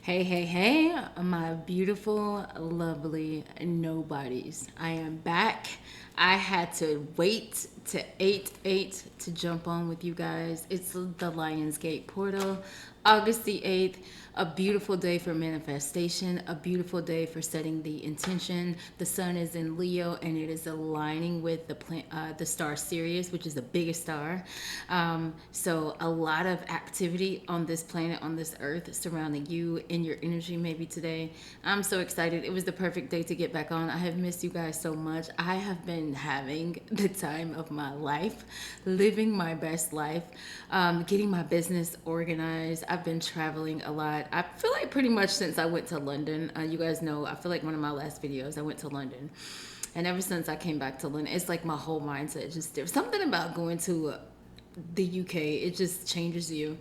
Hey, hey, hey, my beautiful, lovely nobodies. I am back. I had to wait to 8/8 to jump on with you guys. It's the Lionsgate portal, August the 8th. A beautiful day for manifestation, a beautiful day for setting the intention. The sun is in Leo and it is aligning with the star Sirius, which is the biggest star. So a lot of activity on this planet, on this earth, surrounding you in your energy maybe today. I'm so excited. It was the perfect day to get back on. I have missed you guys so much. I have been having the time of my life, living my best life, getting my business organized. I've been traveling a lot. I feel like pretty much since I went to London, you guys know, I feel like one of my last videos, I went to London. And ever since I came back to London, it's like my whole mindset just, there's something about going to the UK, it just changes you.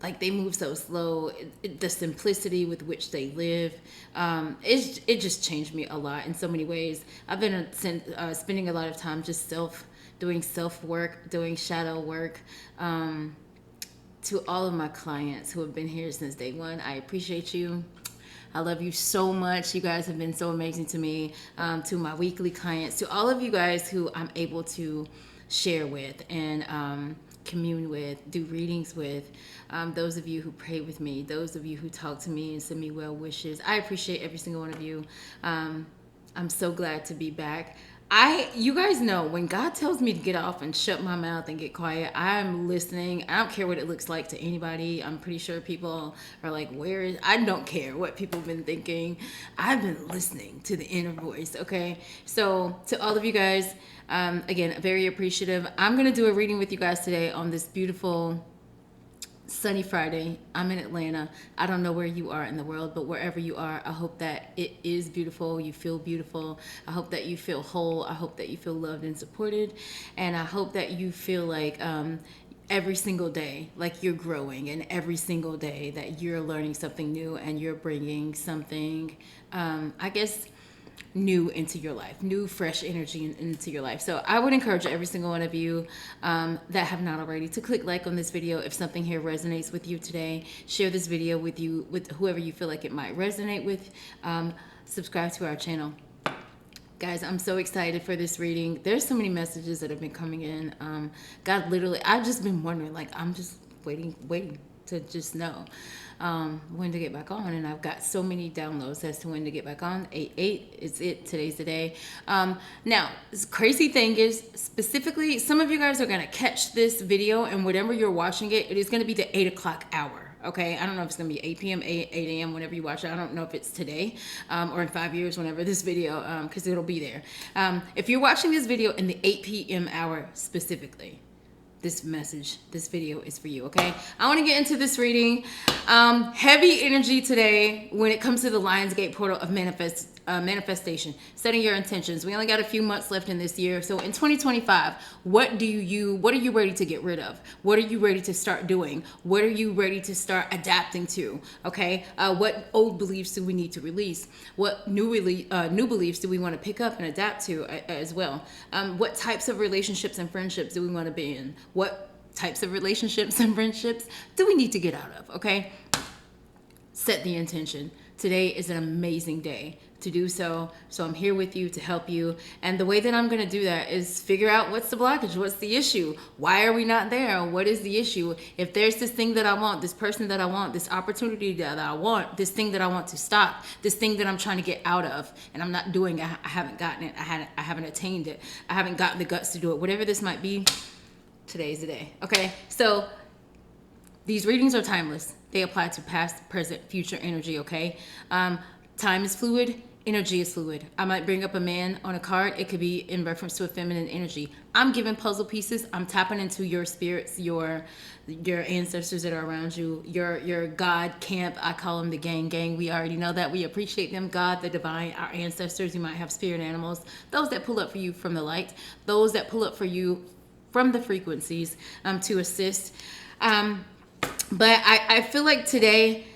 Like they move so slow, the simplicity with which they live, it just changed me a lot in so many ways. I've been spending a lot of time just doing self work, doing shadow work. To all of my clients who have been here since day one, I appreciate you. I love you so much. You guys have been so amazing to me. To my weekly clients, to all of you guys who I'm able to share with and commune with, do readings with, those of you who pray with me, those of you who talk to me and send me well wishes. I appreciate every single one of you. I'm so glad to be back. You guys know when God tells me to get off and shut my mouth and get quiet, I'm listening. I don't care what it looks like to anybody. I'm pretty sure people are like, I don't care what people have been thinking. I've been listening to the inner voice, okay? So to all of you guys, again, very appreciative. I'm going to do a reading with you guys today on this beautiful sunny Friday. I'm in Atlanta. I don't know where you are in the world, but wherever you are, I hope that it is beautiful. You feel beautiful. I hope that you feel whole. I hope that you feel loved and supported. And I hope that you feel like every single day, like you're growing, and every single day that you're learning something new and you're bringing something, I guess, new into your life, new fresh energy into your life. So I would encourage every single one of you that have not already to click like on this video. If something here resonates with you today, share this video with whoever you feel like it might resonate with. Subscribe to our channel. Guys, I'm so excited for this reading. There's so many messages that have been coming in. God, literally, I've just been wondering, like, I'm just waiting to just know when to get back on. And I've got so many downloads as to when to get back on. 8/8 is it. Today's the day. Now, this crazy thing is, specifically, some of you guys are going to catch this video, and whenever you're watching it, it is going to be the 8 o'clock hour. Okay, I don't know if it's gonna be 8 p.m., 8 a.m. whenever you watch it. I don't know if it's today or in 5 years, whenever this video, because it'll be there. If you're watching this video in the 8 p.m. hour specifically, this video is for you, okay? I want to get into this reading. Heavy energy today when it comes to the Lionsgate portal of manifestation, setting your intentions. We only got a few months left in this year. So in 2025, what are you ready to get rid of? What are you ready to start doing? What are you ready to start adapting to? Okay? What old beliefs do we need to release? What new beliefs do we want to pick up and adapt to as well? What types of relationships and friendships do we want to be in? What types of relationships and friendships do we need to get out of? Okay? Set the intention. Today is an amazing day to do so. So I'm here with you to help you. And the way that I'm going to do that is figure out what's the blockage, what's the issue, why are we not there, what is the issue. If there's this thing that I want, this person that I want, this opportunity that I want, this thing that I want to stop, this thing that I'm trying to get out of, and I'm not doing it, I haven't gotten it, I haven't attained it, I haven't gotten the guts to do it, whatever this might be, today's the day. Okay, so these readings are timeless. They apply to past, present, future energy, okay? Time is fluid. Energy is fluid. I might bring up a man on a card. It could be in reference to a feminine energy. I'm giving puzzle pieces. I'm tapping into your spirits, your ancestors that are around you, your God camp. I call them the gang. We already know that. We appreciate them. God, the divine, our ancestors. You might have spirit animals. Those that pull up for you from the light. Those that pull up for you from the frequencies to assist. But I feel like today,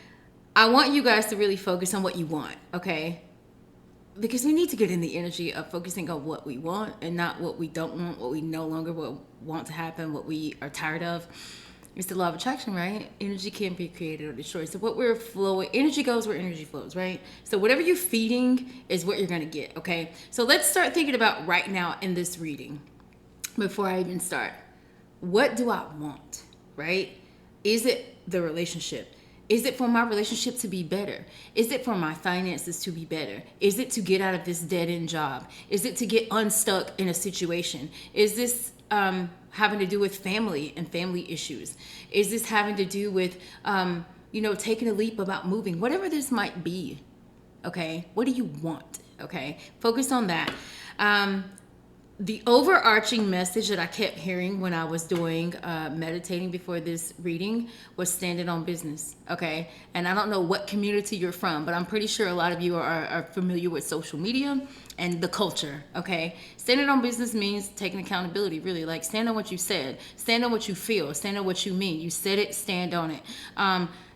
I want you guys to really focus on what you want, okay? Because we need to get in the energy of focusing on what we want and not what we don't want, what we no longer want to happen, what we are tired of. It's the law of attraction, right? Energy can't be created or destroyed. So what we're flowing, energy goes where energy flows, right? So whatever you're feeding is what you're going to get, okay? So let's start thinking about right now in this reading before I even start. What do I want, right? Is it the relationship? Is it for my relationship to be better? Is it for my finances to be better? Is it to get out of this dead-end job? Is it to get unstuck in a situation? Is this having to do with family and family issues? Is this having to do with, taking a leap about moving? Whatever this might be, okay? What do you want, okay? Focus on that. The overarching message that I kept hearing when I was doing meditating before this reading was standing on business, okay? And I don't know what community you're from, but I'm pretty sure a lot of you are familiar with social media and the culture, okay? Standing on business means taking accountability, really. Like, stand on what you said. Stand on what you feel. Stand on what you mean. You said it, stand on it.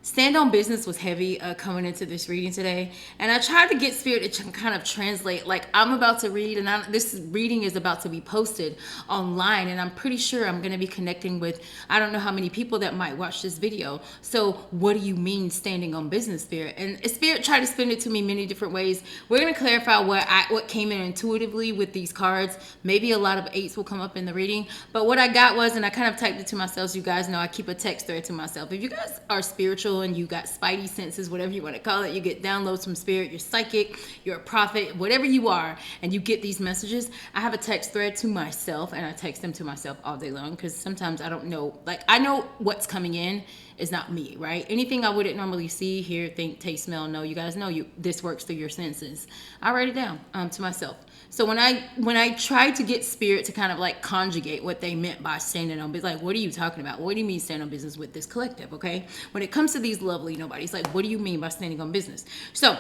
Stand on business was heavy coming into this reading today. And I tried to get Spirit to kind of translate. Like, I'm about to read, and this reading is about to be posted online. And I'm pretty sure I'm going to be connecting with, I don't know how many people that might watch this video. So what do you mean standing on business, Spirit? And Spirit tried to spin it to me many different ways. We're going to clarify what came in intuitively with these cards. Maybe a lot of 8s will come up in the reading. But what I got was, and I kind of typed it to myself, so you guys know I keep a text thread to myself. If you guys are spiritual and you got spidey senses, whatever you want to call it, you get downloads from Spirit, you're psychic, you're a prophet, whatever you are, and you get these messages, I have a text thread to myself, and I text them to myself all day long, because sometimes I don't know, like, I know what's coming in is not me, right? Anything I wouldn't normally see, hear, think, taste, smell, know, you guys know this works through your senses. I write it down to myself. So when I tried to get Spirit to kind of like conjugate what they meant by standing on business, like, what are you talking about? What do you mean stand on business with this collective, okay? When it comes to these lovely nobodies, like, what do you mean by standing on business? So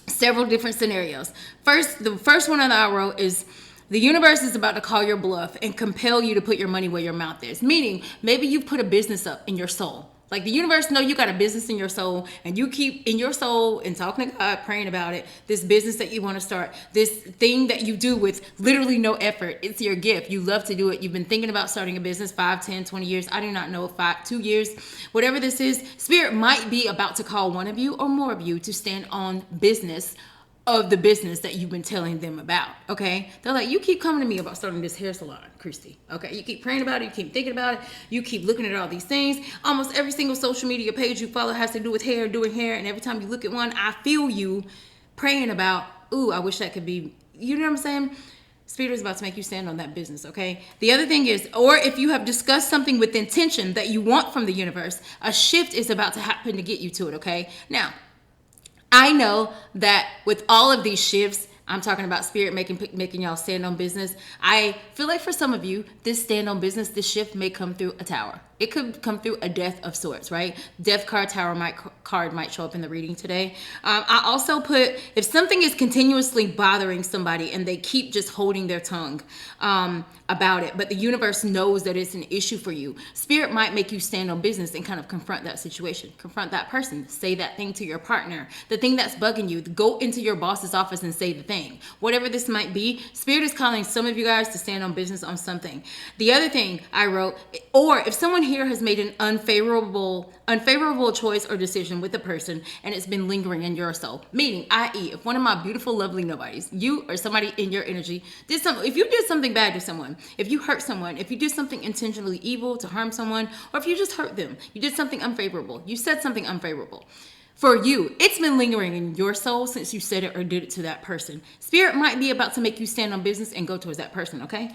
several different scenarios. The first one that I wrote is, the universe is about to call your bluff and compel you to put your money where your mouth is. Meaning, maybe you put a business up in your soul. Like, the universe know you got a business in your soul, and you keep in your soul and talking to God, praying about it, this business that you want to start, this thing that you do with literally no effort. It's your gift. You love to do it. You've been thinking about starting a business 5, 10, 20 years. I do not know, 2 years, whatever this is. Spirit might be about to call one of you or more of you to stand on business of the business that you've been telling them about, okay? They're like, you keep coming to me about starting this hair salon, Christy, okay? You keep praying about it, you keep thinking about it, you keep looking at all these things. Almost every single social media page you follow has to do with hair, doing hair, and every time you look at one, I feel you praying about, ooh, I wish that could be, you know what I'm saying? Spirit is about to make you stand on that business, okay? The other thing is, or if you have discussed something with intention that you want from the universe, a shift is about to happen to get you to it, okay? Now, I know that with all of these shifts, I'm talking about Spirit making y'all stand on business. I feel like for some of you, this stand on business, this shift may come through a tower. It could come through a death of sorts, right? Death card, tower card might show up in the reading today. I also put, if something is continuously bothering somebody and they keep just holding their tongue about it, but the universe knows that it's an issue for you, Spirit might make you stand on business and kind of confront that situation, confront that person, say that thing to your partner, the thing that's bugging you, go into your boss's office and say the thing. Whatever this might be, Spirit is calling some of you guys to stand on business on something. The other thing I wrote, or if someone here has made an unfavorable choice or decision with a person and it's been lingering in your soul, meaning, i.e., if one of my beautiful, lovely nobodies, you or somebody in your energy did something, if you did something bad to someone, if you hurt someone, if you did something intentionally evil to harm someone, or if you just hurt them, you did something unfavorable, you said something unfavorable. For you, it's been lingering in your soul since you said it or did it to that person. Spirit might be about to make you stand on business and go towards that person, okay?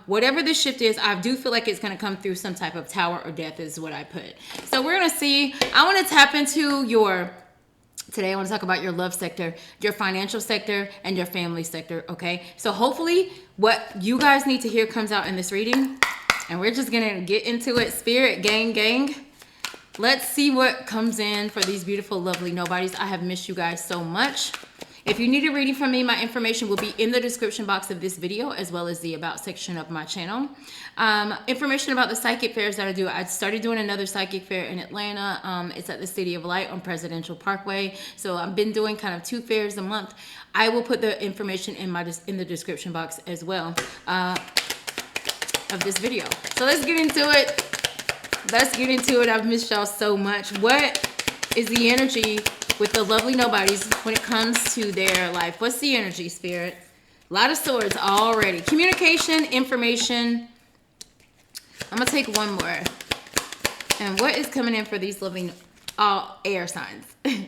Whatever this shift is, I do feel like it's going to come through some type of tower or death is what I put. So we're going to see. I want to tap into today I want to talk about your love sector, your financial sector, and your family sector, okay? So hopefully what you guys need to hear comes out in this reading. And we're just going to get into it. Spirit, gang. Let's see what comes in for these beautiful, lovely nobodies. I have missed you guys so much. If you need a reading from me, my information will be in the description box of this video, as well as the about section of my channel. Information about the psychic fairs that I do. I started doing another psychic fair in Atlanta. It's at the City of Light on Presidential Parkway. So I've been doing kind of 2 fairs a month. I will put the information in the description box as well of this video. So let's get into it. let's get into it. I've missed y'all so much. What is the energy with the lovely nobodies when it comes to their life? What's the energy, Spirit? A lot of swords already. Communication, information. I'm going to take one more. And what is coming in for these lovely all air signs?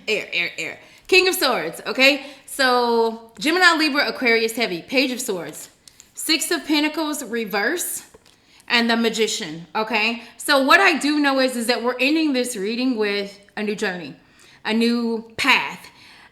Air. King of Swords, okay? So Gemini, Libra, Aquarius, heavy. Page of Swords. Six of Pentacles, reverse. And the Magician, okay? So what I do know is that we're ending this reading with a new journey, a new path.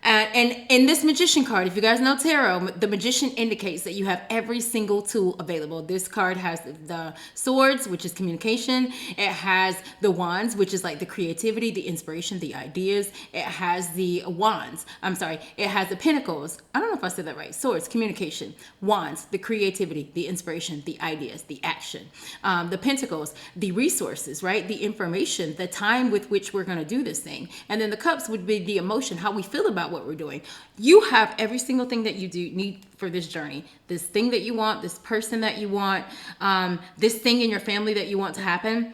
And in this Magician card, if you guys know tarot, the Magician indicates that you have every single tool available. This card has the swords, which is communication. It has the wands, which is like the creativity, the inspiration, the ideas. It has the wands. It has the pentacles. I don't know if I said that right. Swords, communication, wands, the creativity, the inspiration, the ideas, the action. The pentacles, the resources, right? The information, the time with which we're going to do this thing. And then the cups would be the emotion, how we feel about what we're doing. You have every single thing that you do need for this journey. This thing that you want, this person that you want, this thing in your family that you want to happen.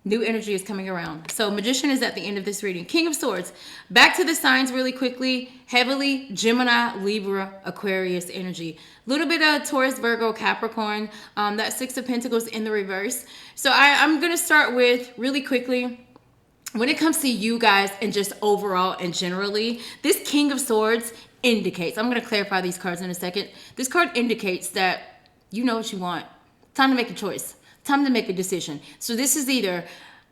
New energy is coming around. So Magician is at the end of this reading. King of Swords. Back to the signs really quickly. Heavily Gemini, Libra, Aquarius energy. A little bit of Taurus, Virgo, Capricorn. That Six of Pentacles in the reverse. So I'm going to start with really quickly. When it comes to you guys and just overall and generally, this King of Swords indicates, I'm going to clarify these cards in a second. This card indicates that you know what you want. Time to make a choice. Time to make a decision. So this is either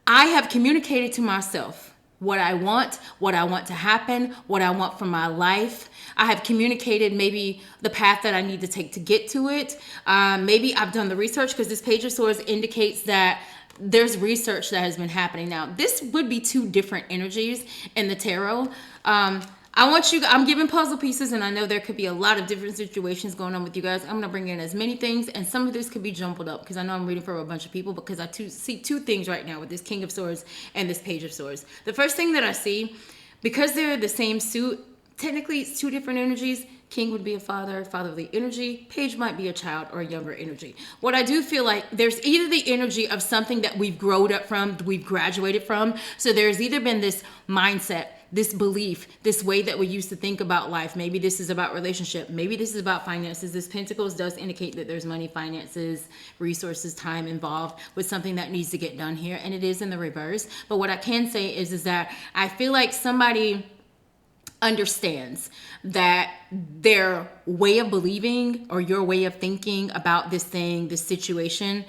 I have communicated to myself what I want to happen, what I want from my life. I have communicated maybe the path that I need to take to get to it. Maybe I've done the research, because this Page of Swords indicates that there's research that has been happening. Now, this would be two different energies in the tarot. I'm giving puzzle pieces, and I know there could be a lot of different situations going on with you guys. I'm going to bring in as many things, and some of this could be jumbled up, because I know I'm reading for a bunch of people, because I see two things right now with this King of Swords and this Page of Swords. The first thing that I see, because they're the same suit, technically it's two different energies. King would be a father, fatherly energy. Page might be a child or a younger energy. What I do feel like, there's either the energy of something that we've grown up from, we've graduated from. So there's either been this mindset, this belief, this way that we used to think about life. Maybe this is about relationship. Maybe this is about finances. This Pentacles does indicate that there's money, finances, resources, time involved with something that needs to get done here. And it is in the reverse. But what I can say is that I feel like somebody understands that their way of believing or your way of thinking about this thing, this situation,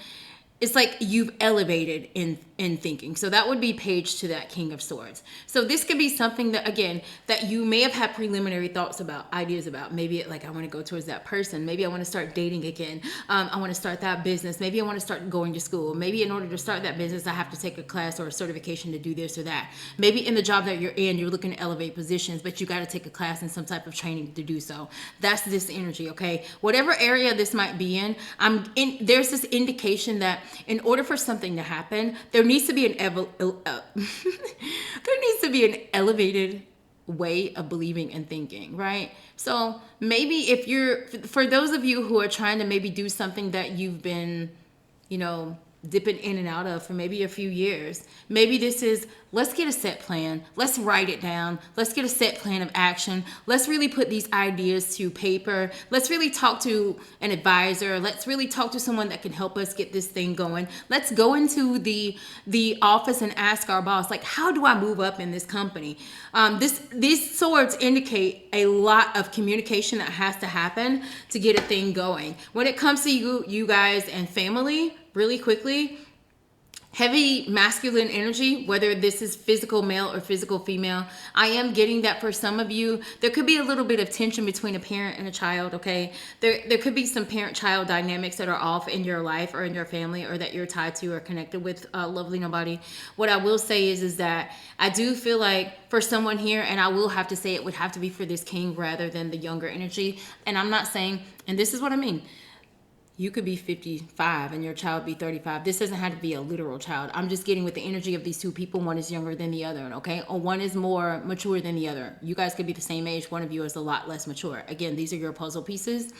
it's like you've elevated in thinking. So that would be Page to that King of Swords. So this could be something that, again, that you may have had preliminary thoughts about, ideas about. Maybe like, I want to go towards that person. Maybe I want to start dating again. I want to start that business. Maybe I want to start going to school. Maybe in order to start that business, I have to take a class or a certification to do this or that. Maybe in the job that you're in, you're looking to elevate positions, but you got to take a class and some type of training to do so. That's this energy, okay? Whatever area this might be in, there's this indication that in order for something to happen, there needs to be an elevated way of believing and thinking, right? So maybe for those of you who are trying to maybe do something that you've been, dipping in and out of for maybe a few years, maybe this is, let's get a set plan. Let's write it down. Let's get a set plan of action. Let's really put these ideas to paper. Let's really talk to an advisor. Let's really talk to someone that can help us get this thing going. Let's go into the office and ask our boss, like, how do I move up in this company? These swords indicate a lot of communication that has to happen to get a thing going. When it comes to you guys and family, really quickly, heavy masculine energy, whether this is physical male or physical female, I am getting that for some of you, there could be a little bit of tension between a parent and a child, okay? There could be some parent-child dynamics that are off in your life or in your family, or that you're tied to or connected with, lovely nobody. What I will say is that I do feel like for someone here, and I will have to say it would have to be for this King rather than the younger energy, and I'm not saying, and this is what I mean, You could be 55 and your child be 35. This doesn't have to be a literal child. I'm just getting with the energy of these two people. One is younger than the other, okay? Or one is more mature than the other. You guys could be the same age. One of you is a lot less mature. Again, these are your puzzle pieces.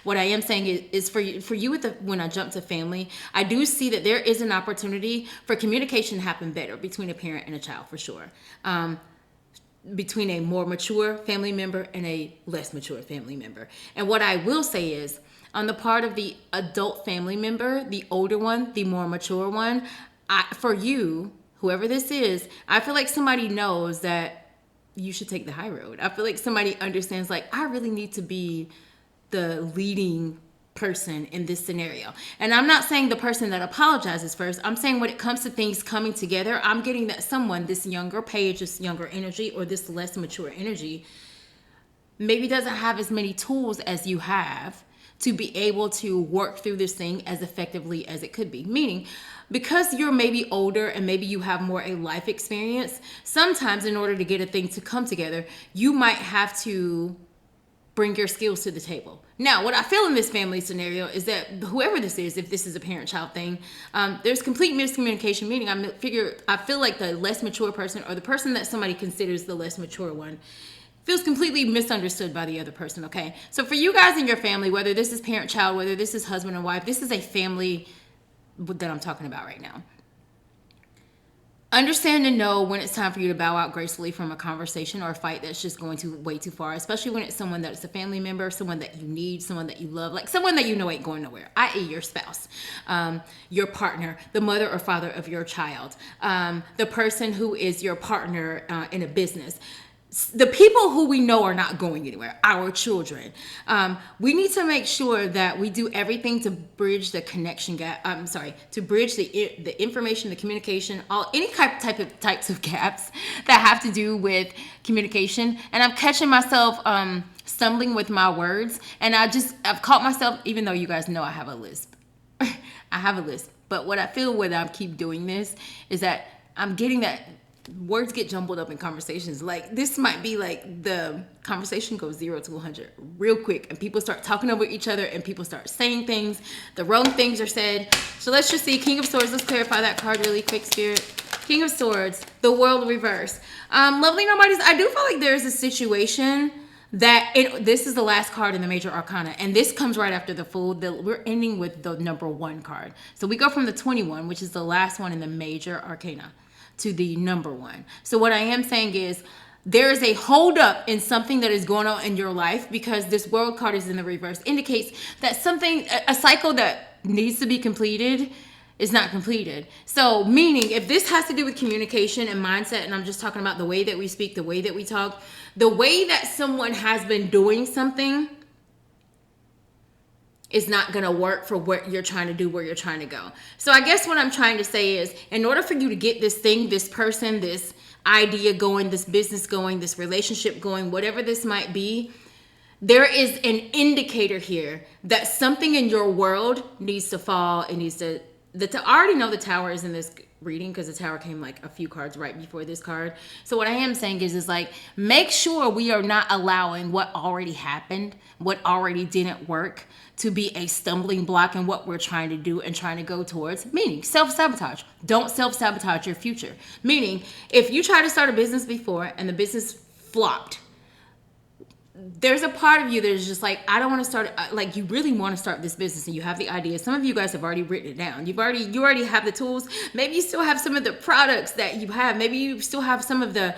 What I am saying is for you when I jump to family, I do see that there is an opportunity for communication to happen better between a parent and a child, for sure. Between a more mature family member and a less mature family member. And what I will say is, on the part of the adult family member, the older one, the more mature one, for you, whoever this is, I feel like somebody knows that you should take the high road. I feel like somebody understands, like, I really need to be the leading person in this scenario. And I'm not saying the person that apologizes first. I'm saying when it comes to things coming together, I'm getting that someone, this younger page, this younger energy, or this less mature energy, maybe doesn't have as many tools as you have to be able to work through this thing as effectively as it could be. Meaning, because you're maybe older and maybe you have more a life experience, sometimes in order to get a thing to come together, you might have to bring your skills to the table. Now, what I feel in this family scenario is that whoever this is, if this is a parent-child thing, there's complete miscommunication, meaning I feel like the less mature person, or the person that somebody considers the less mature one, feels completely misunderstood by the other person, okay? So for you guys in your family, whether this is parent-child, whether this is husband and wife, this is a family that I'm talking about right now. Understand and know when it's time for you to bow out gracefully from a conversation or a fight that's just going way too far, especially when it's someone that's a family member, someone that you need, someone that you love, like someone that you know ain't going nowhere, i.e. your spouse, your partner, the mother or father of your child, the person who is your partner in a business. The people who we know are not going anywhere, our children. We need to make sure that we do everything to bridge the connection gap. To bridge the information, the communication, any types of gaps that have to do with communication. And I'm catching myself stumbling with my words, and I've caught myself, even though you guys know I have a lisp. I have a lisp, but what I feel when I keep doing this is that I'm getting that words get jumbled up in conversations. Like, this might be like the conversation goes 0 to 100 real quick, and people start talking over each other, and people start saying things, the wrong things are said. So let's just see King of Swords. Let's clarify that card really quick, Spirit. King of Swords, the world reverse. Lovely nobodies, I do feel like there's a situation that this is the last card in the major arcana, and this comes right after the Fool. We're ending with the number 1 card. So we go from the 21, which is the last one in the major arcana, to the number 1. So what I am saying is there is a hold up in something that is going on in your life, because this world card is in the reverse, indicates that a cycle that needs to be completed is not completed. So meaning, if this has to do with communication and mindset, and I'm just talking about the way that we speak, the way that we talk, the way that someone has been doing something is not going to work for what you're trying to do, where you're trying to go. So I guess what I'm trying to say is, in order for you to get this thing, this person, this idea going, this business going, this relationship going, whatever this might be, there is an indicator here that something in your world needs to fall. It needs to, I already know the Tower is in this reading, because the Tower came like a few cards right before this card. So what I am saying is like, make sure we are not allowing what already happened, what already didn't work, to be a stumbling block in what we're trying to do and trying to go towards. Meaning self-sabotage. Don't self-sabotage your future. Meaning, if you tried to start a business before and the business flopped, there's a part of you that is just like, I don't want to start, like, you really want to start this business and you have the idea. Some of you guys have already written it down. You already have the tools. Maybe you still have some of the products that you have. Maybe you still have some of the,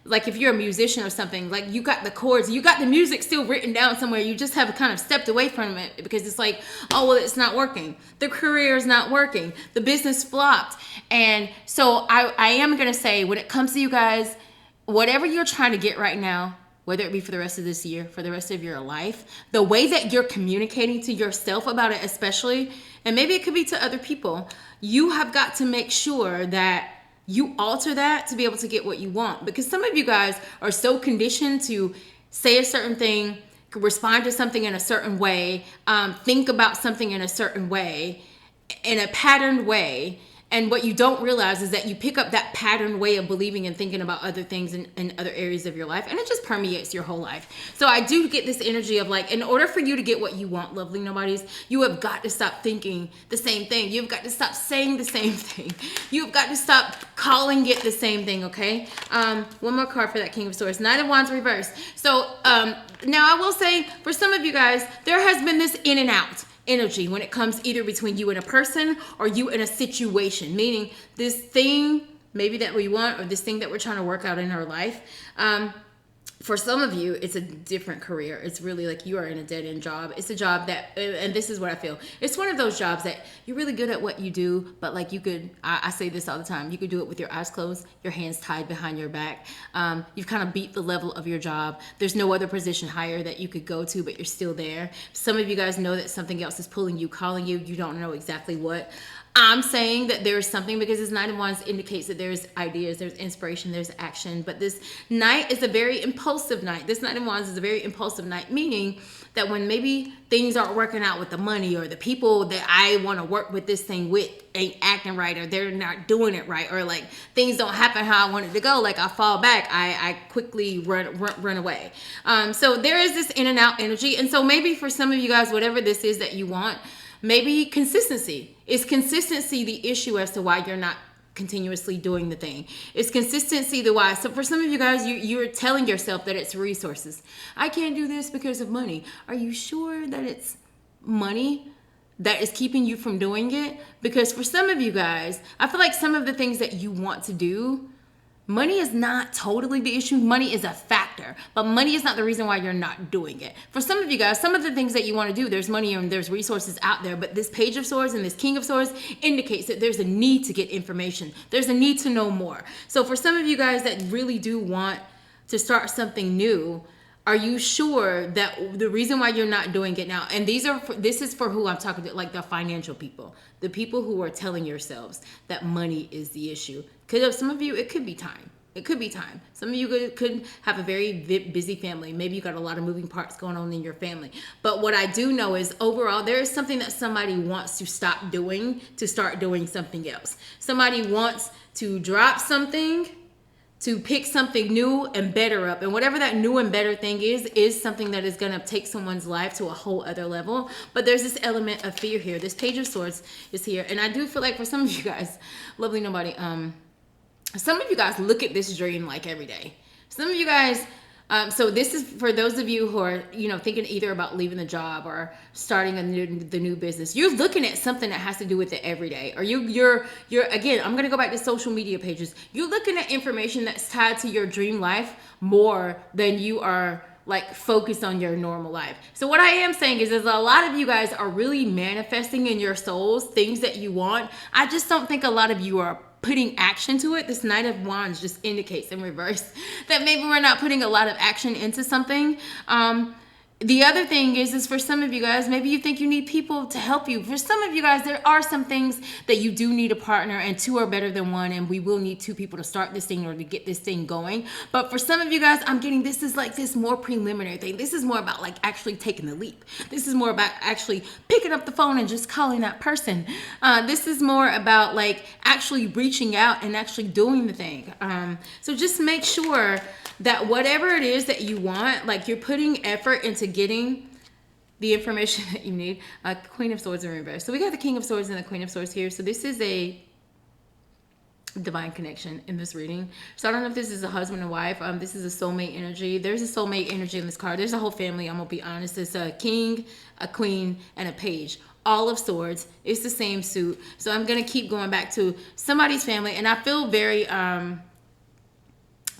like if you're a musician or something, like you got the chords, you got the music still written down somewhere. You just have kind of stepped away from it because it's like, oh, well, it's not working. The career is not working. The business flopped. And so I am going to say, when it comes to you guys, whatever you're trying to get right now, whether it be for the rest of this year, for the rest of your life, the way that you're communicating to yourself about it especially, and maybe it could be to other people, you have got to make sure that you alter that to be able to get what you want. Because some of you guys are so conditioned to say a certain thing, respond to something in a certain way, think about something in a certain way, in a patterned way, And what you don't realize is that you pick up that pattern way of believing and thinking about other things in other areas of your life, and it just permeates your whole life. So I do get this energy of like, in order for you to get what you want, lovely nobodies, you have got to stop thinking the same thing. You've got to stop saying the same thing. You've got to stop calling it the same thing, okay? One more card for that King of Swords. Knight of Wands reversed. So now I will say, for some of you guys, there has been this in and out energy when it comes either between you and a person or you and a situation, meaning this thing maybe that we want or this thing that we're trying to work out in our life. For some of you, it's a different career. It's really like you are in a dead-end job. It's a job that, and this is what I feel, it's one of those jobs that you're really good at what you do, but like you could, I say this all the time, you could do it with your eyes closed, your hands tied behind your back. You've kind of beat the level of your job. There's no other position higher that you could go to, but you're still there. Some of you guys know that something else is pulling you, calling you. You don't know exactly what. I'm saying that there's something, because this Knight of Wands indicates that there's ideas, there's inspiration, there's action. But this Knight is a very impulsive Knight. This Knight of Wands is a very impulsive Knight, meaning that when maybe things aren't working out with the money, or the people that I want to work with this thing with ain't acting right, or they're not doing it right, or like things don't happen how I want it to go, like I fall back, I quickly run away. So there is this in and out energy. And so maybe for some of you guys, whatever this is that you want, maybe consistency. Is consistency the issue as to why you're not continuously doing the thing? Is consistency the why? So for some of you guys, you're telling yourself that it's resources. I can't do this because of money. Are you sure that it's money that is keeping you from doing it? Because for some of you guys, I feel like some of the things that you want to do, money is not totally the issue. Money is a factor, but money is not the reason why you're not doing it. For some of you guys, some of the things that you want to do, there's money and there's resources out there, but this Page of Swords and this King of Swords indicates that there's a need to get information. There's a need to know more. So for some of you guys that really do want to start something new, are you sure that the reason why you're not doing it now, and this is for who I'm talking to, like the financial people, the people who are telling yourselves that money is the issue. Because some of you, it could be time. It could be time. Some of you could have a very busy family. Maybe you got a lot of moving parts going on in your family. But what I do know is overall, there is something that somebody wants to stop doing to start doing something else. Somebody wants to drop something to pick something new and better up. And whatever that new and better thing is something that is going to take someone's life to a whole other level. But there's this element of fear here. This Page of Swords is here. And I do feel like for some of you guys, lovely nobody, some of you guys look at this dream like every day. Some of you guys, so this is for those of you who are, thinking either about leaving the job or starting the new business. You're looking at something that has to do with it every day. Or you're again, I'm going to go back to social media pages. You're looking at information that's tied to your dream life more than you are like focused on your normal life. So what I am saying is a lot of you guys are really manifesting in your souls things that you want. I just don't think a lot of you are putting action to it. This Knight of Wands just indicates in reverse that maybe we're not putting a lot of action into something. The other thing is for some of you guys, maybe you think you need people to help you. For some of you guys, there are some things that you do need a partner, and two are better than one, and we will need two people to start this thing or to get this thing going. But for some of you guys, I'm getting this is like this more preliminary thing. This is more about like actually taking the leap. This is more about actually picking up the phone and just calling that person. This is more about like actually reaching out and actually doing the thing. So just make sure that whatever it is that you want, like you're putting effort into getting the information that you need. Queen of Swords in reverse. So we got the King of Swords and the Queen of Swords here. So this is a divine connection in this reading. So I don't know if this is a husband and wife. This is a soulmate energy. There's a soulmate energy in this card. There's a whole family. I'm gonna be honest. It's a king, a queen, and a page. All of Swords. It's the same suit. So I'm gonna keep going back to somebody's family, and I feel very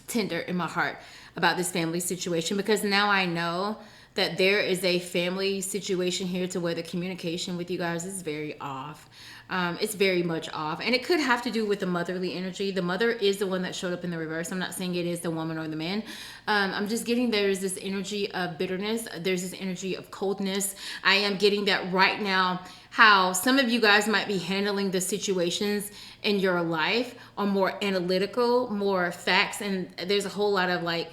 tender in my heart about this family situation, because now I know that there is a family situation here to where the communication with you guys is very off. It's very much off, and it could have to do with the motherly energy. The mother is the one that showed up in the reverse. I'm not saying it is the woman or the man. I'm just getting there's this energy of bitterness. There's this energy of coldness. I am getting that right now, how some of you guys might be handling the situations in your life are more analytical, more facts, and there's a whole lot of like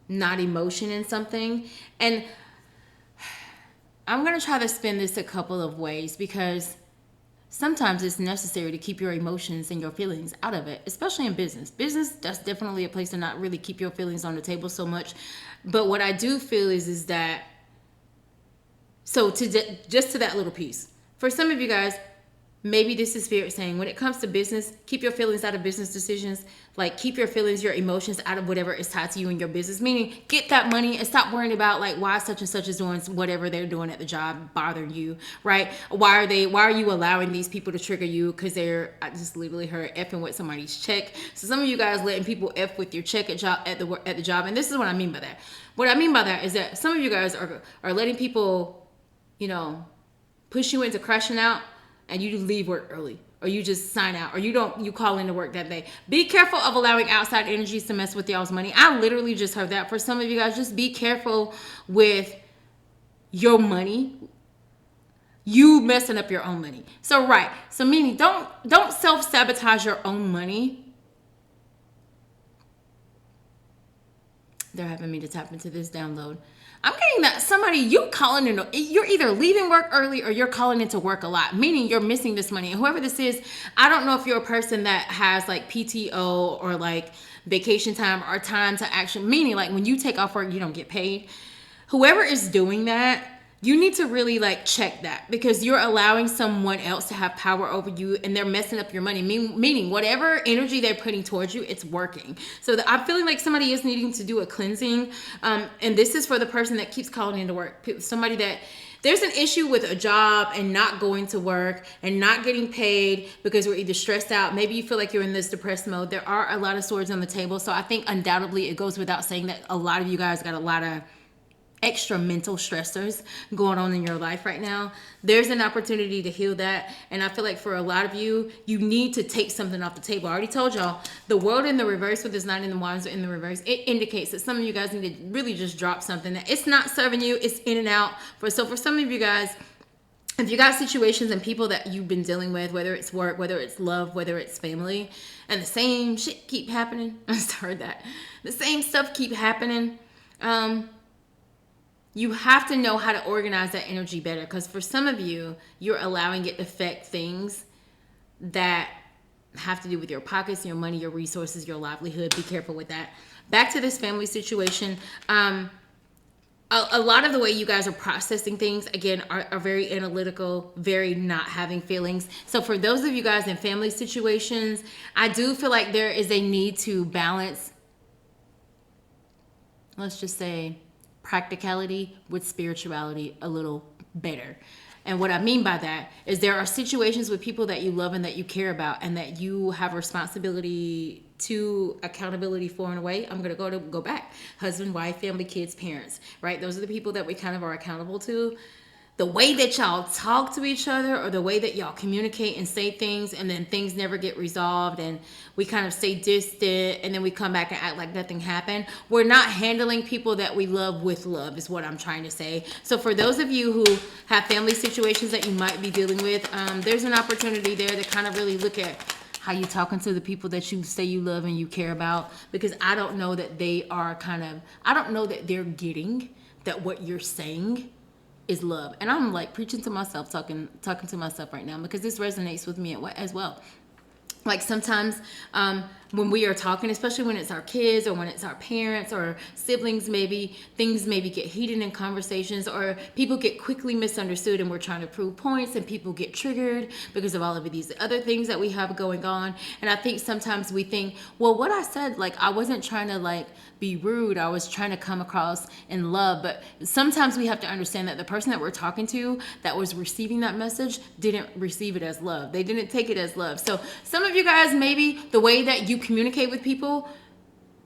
not emotion in something. And I'm going to try to spin this a couple of ways, because sometimes it's necessary to keep your emotions and your feelings out of it, especially in business. Business, that's definitely a place to not really keep your feelings on the table so much. But what I do feel is that, so just to that little piece, for some of you guys, maybe this is spirit saying, when it comes to business, keep your feelings out of business decisions. Like, keep your feelings, your emotions out of whatever is tied to you and your business. Meaning, get that money and stop worrying about like why such and such is doing whatever they're doing at the job bothering you, right? Why are you allowing these people to trigger you? Because I just literally heard effing with somebody's check. So some of you guys letting people F with your check at the job, and this is what I mean by that. What I mean by that is that some of you guys are letting people, push you into crashing out, and you leave work early, or you just sign out, or you call into work that day. Be careful of allowing outside energies to mess with y'all's money. I literally just heard that. For some of you guys, just be careful with your money. You messing up your own money. So meaning don't self-sabotage your own money. They're having me to tap into this download. I'm getting that somebody, you're either leaving work early or you're calling into work a lot, meaning you're missing this money. And whoever this is, I don't know if you're a person that has like PTO or like vacation time or time to action, meaning like when you take off work, you don't get paid. Whoever is doing that, you need to really like check that, because you're allowing someone else to have power over you and they're messing up your money. Meaning whatever energy they're putting towards you, it's working. So I'm feeling like somebody is needing to do a cleansing. And this is for the person that keeps calling into work. Somebody that there's an issue with a job and not going to work and not getting paid because we're either stressed out. Maybe you feel like you're in this depressed mode. There are a lot of swords on the table. So I think undoubtedly it goes without saying that a lot of you guys got a lot of extra mental stressors going on in your life right now. There's an opportunity to heal that. And I feel like for a lot of you, you need to take something off the table. I already told y'all, the world in the reverse with this 9 in the wands in the reverse, it indicates that some of you guys need to really just drop something that it's not serving you. It's in and out. So for some of you guys, if you got situations and people that you've been dealing with, whether it's work, whether it's love, whether it's family, and the same shit keep happening, I started that. The same stuff keep happening. You have to know how to organize that energy better, because for some of you, you're allowing it to affect things that have to do with your pockets, your money, your resources, your livelihood. Be careful with that. Back to this family situation. A lot of the way you guys are processing things, again, are very analytical, very not having feelings. So for those of you guys in family situations, I do feel like there is a need to balance, let's just say, practicality with spirituality a little better. And what I mean by that is there are situations with people that you love and that you care about and that you have responsibility to, accountability for in a way. I'm going to go back. Husband, wife, family, kids, parents, right? Those are the people that we kind of are accountable to. The way that y'all talk to each other, or the way that y'all communicate and say things, and then things never get resolved and we kind of stay distant and then we come back and act like nothing happened. We're not handling people that we love with love, is what I'm trying to say. So for those of you who have family situations that you might be dealing with, there's an opportunity there to kind of really look at how you talking to the people that you say you love and you care about, because I don't know that I don't know that they're getting that what you're saying is love. And I'm like preaching to myself, talking to myself right now, because this resonates with me as well. Like sometimes when we are talking, especially when it's our kids or when it's our parents or siblings, maybe things get heated in conversations, or people get quickly misunderstood and we're trying to prove points and people get triggered because of all of these other things that we have going on. And I think sometimes we think, well, what I said, like I wasn't trying to like be rude. I was trying to come across in love. But sometimes we have to understand that the person that we're talking to that was receiving that message didn't receive it as love. They didn't take it as love. So some of you guys, maybe the way that you communicate with people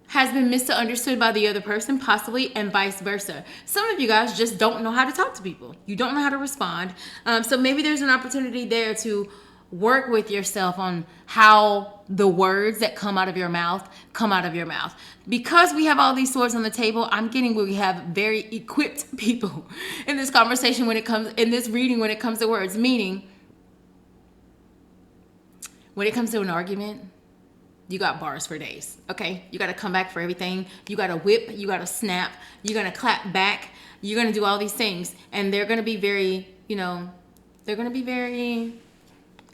has been misunderstood by the other person, possibly, and vice versa. Some of you guys just don't know how to talk to people. You don't know how to respond. So maybe there's an opportunity there to work with yourself on how the words that come out of your mouth come out of your mouth. Because we have all these swords on the table, I'm getting where we have very equipped people in this conversation in this reading when it comes to words. Meaning, when it comes to an argument, you got bars for days, okay? You got to come back for everything. You got to whip, you got to snap, you're going to clap back, you're going to do all these things. And they're going to be very,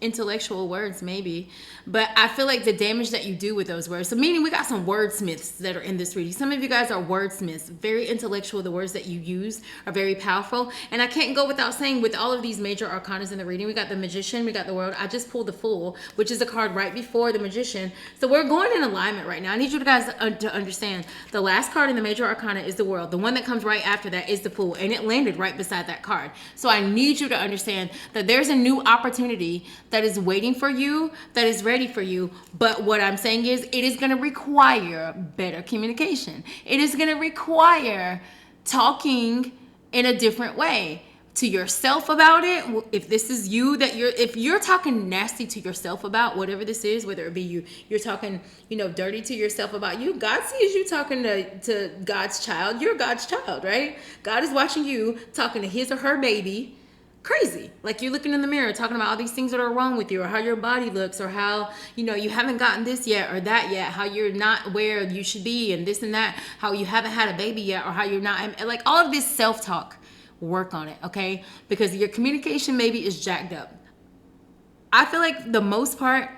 intellectual words, maybe, but I feel like the damage that you do with those words. So meaning we got some wordsmiths that are in this reading. Some of you guys are wordsmiths, very intellectual. The words that you use are very powerful. And I can't go without saying, with all of these major arcanas in the reading, we got the Magician, we got the World. I just pulled the Fool, which is a card right before the Magician. So we're going in alignment right now. I need you guys to understand the last card in the major arcana is the World. The one that comes right after that is the Fool, and it landed right beside that card. So I need you to understand that there's a new opportunity that is waiting for you, that is ready for you. But what I'm saying is, it is going to require better communication. It is going to require talking in a different way to yourself about it. If this is you, if you're talking nasty to yourself about whatever this is, whether it be you're talking, dirty to yourself about you, God sees you talking to God's child. You're God's child, right? God is watching you talking to his or her baby crazy. Like you're looking in the mirror talking about all these things that are wrong with you, or how your body looks, or how, you haven't gotten this yet or that yet, how you're not where you should be, and this and that, how you haven't had a baby yet, or how you're not, like all of this self-talk. Work on it, okay? Because your communication maybe is jacked up. I feel like the most part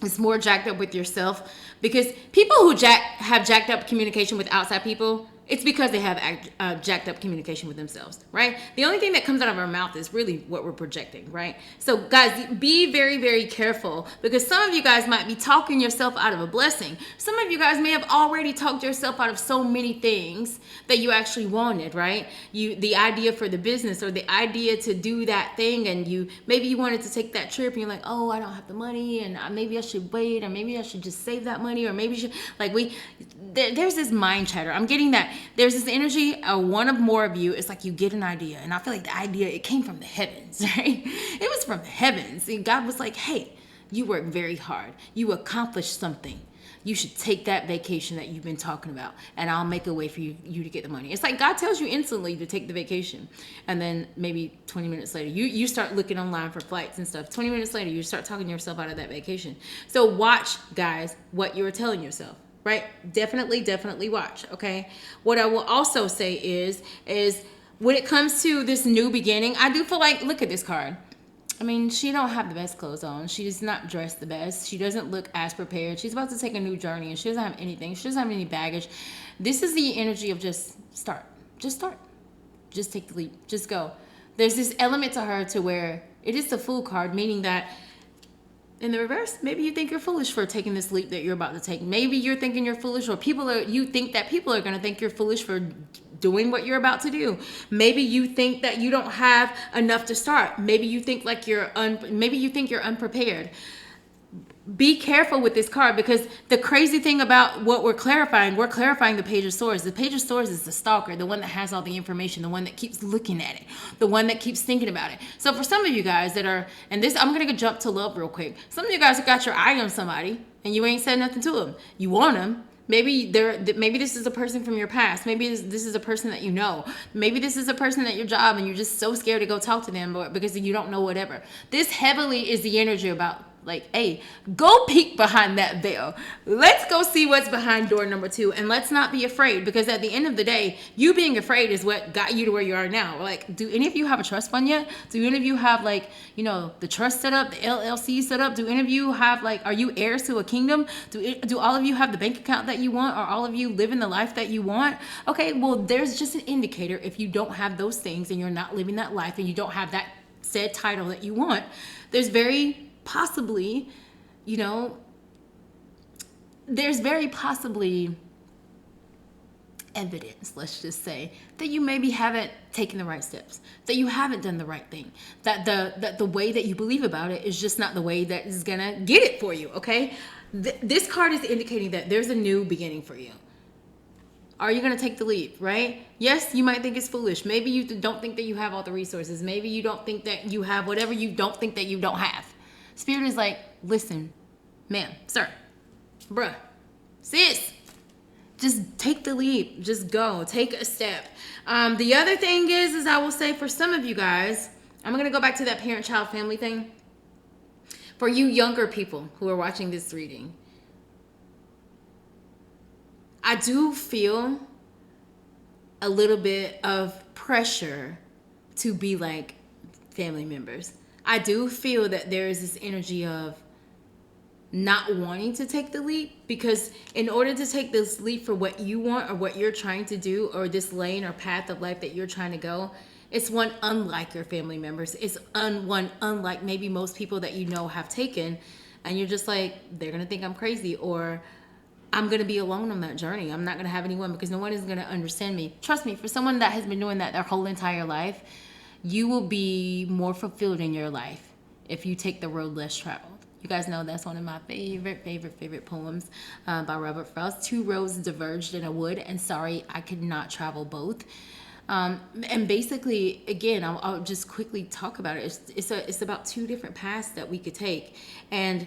is more jacked up with yourself, because people who have jacked up communication with outside people, it's because they have jacked up communication with themselves, right? The only thing that comes out of our mouth is really what we're projecting, right? So guys, be very, very careful, because some of you guys might be talking yourself out of a blessing. Some of you guys may have already talked yourself out of so many things that you actually wanted, right? The idea for the business, or the idea to do that thing, and maybe you wanted to take that trip, and you're like, oh, I don't have the money, and maybe I should wait, or maybe I should just save that money, or maybe there's this mind chatter. I'm getting that. There's this energy, one of more of you, it's like you get an idea, and I feel like the idea, it came from the heavens, right? It was from the heavens, and God was like, hey, you worked very hard. You accomplished something. You should take that vacation that you've been talking about, and I'll make a way for you to get the money. It's like God tells you instantly to take the vacation, and then maybe 20 minutes later, you start looking online for flights and stuff. 20 minutes later, you start talking yourself out of that vacation. So watch, guys, what you're telling yourself. Right? Definitely watch, okay? What I will also say is when it comes to this new beginning, I do feel like, look at this card. I mean, she don't have the best clothes on. She's not dressed the best. She doesn't look as prepared. She's about to take a new journey, and she doesn't have anything. She doesn't have any baggage. This is the energy of just start. Just start. Just take the leap. Just go. There's this element to her to where it is the Fool card, meaning that in the reverse, maybe you think you're foolish for taking this leap that you're about to take. Maybe you're thinking you're foolish, or you think that people are going to think you're foolish for doing what you're about to do. Maybe you think that you don't have enough to start. Maybe you think maybe you think you're unprepared. Be careful with this card, because the crazy thing about what we're clarifying the Page of Swords. The Page of Swords is the stalker, the one that has all the information, the one that keeps looking at it, the one that keeps thinking about it. So for some of you guys that are, and this, I'm going to jump to love real quick. Some of you guys have got your eye on somebody, and you ain't said nothing to them. You want them. Maybe this is a person from your past. Maybe this is a person that you know. Maybe this is a person at your job, and you're just so scared to go talk to them because you don't know whatever. This heavily is the energy about, like, hey, go peek behind that veil. Let's go see what's behind door number 2, and let's not be afraid, because at the end of the day, you being afraid is what got you to where you are now. Like, do any of you have a trust fund yet? Do any of you have, like, the trust set up, the LLC set up? Do any of you have, like, are you heirs to a kingdom? Do all of you have the bank account that you want? Are all of you living the life that you want? Okay, well, there's just an indicator. If you don't have those things, and you're not living that life, and you don't have that said title that you want, there's very possibly, there's very possibly evidence, let's just say, that you maybe haven't taken the right steps, that you haven't done the right thing, that the way that you believe about it is just not the way that is gonna get it for you, okay? This card is indicating that there's a new beginning for you. Are you going to take the leap, right? Yes, you might think it's foolish. Maybe you don't think that you have all the resources. Maybe you don't think that you have whatever you don't think that you don't have. Spirit is like, listen, ma'am, sir, bruh, sis, just take the leap. Just go. Take a step. The other thing is I will say, for some of you guys, I'm going to go back to that parent-child family thing. For you younger people who are watching this reading, I do feel a little bit of pressure to be like family members. I do feel that there is this energy of not wanting to take the leap, because in order to take this leap for what you want or what you're trying to do, or this lane or path of life that you're trying to go, it's one unlike your family members. It's one unlike maybe most people that you know have taken, and you're just like, they're gonna think I'm crazy, or I'm gonna be alone on that journey. I'm not gonna have anyone, because no one is gonna understand me. Trust me, for someone that has been doing that their whole entire life, you will be more fulfilled in your life if you take the road less traveled. You guys know that's one of my favorite poems by Robert Frost. Two roads diverged in a wood, and sorry, I could not travel both. And basically, again, I'll just quickly talk about it. It's about two different paths that we could take. And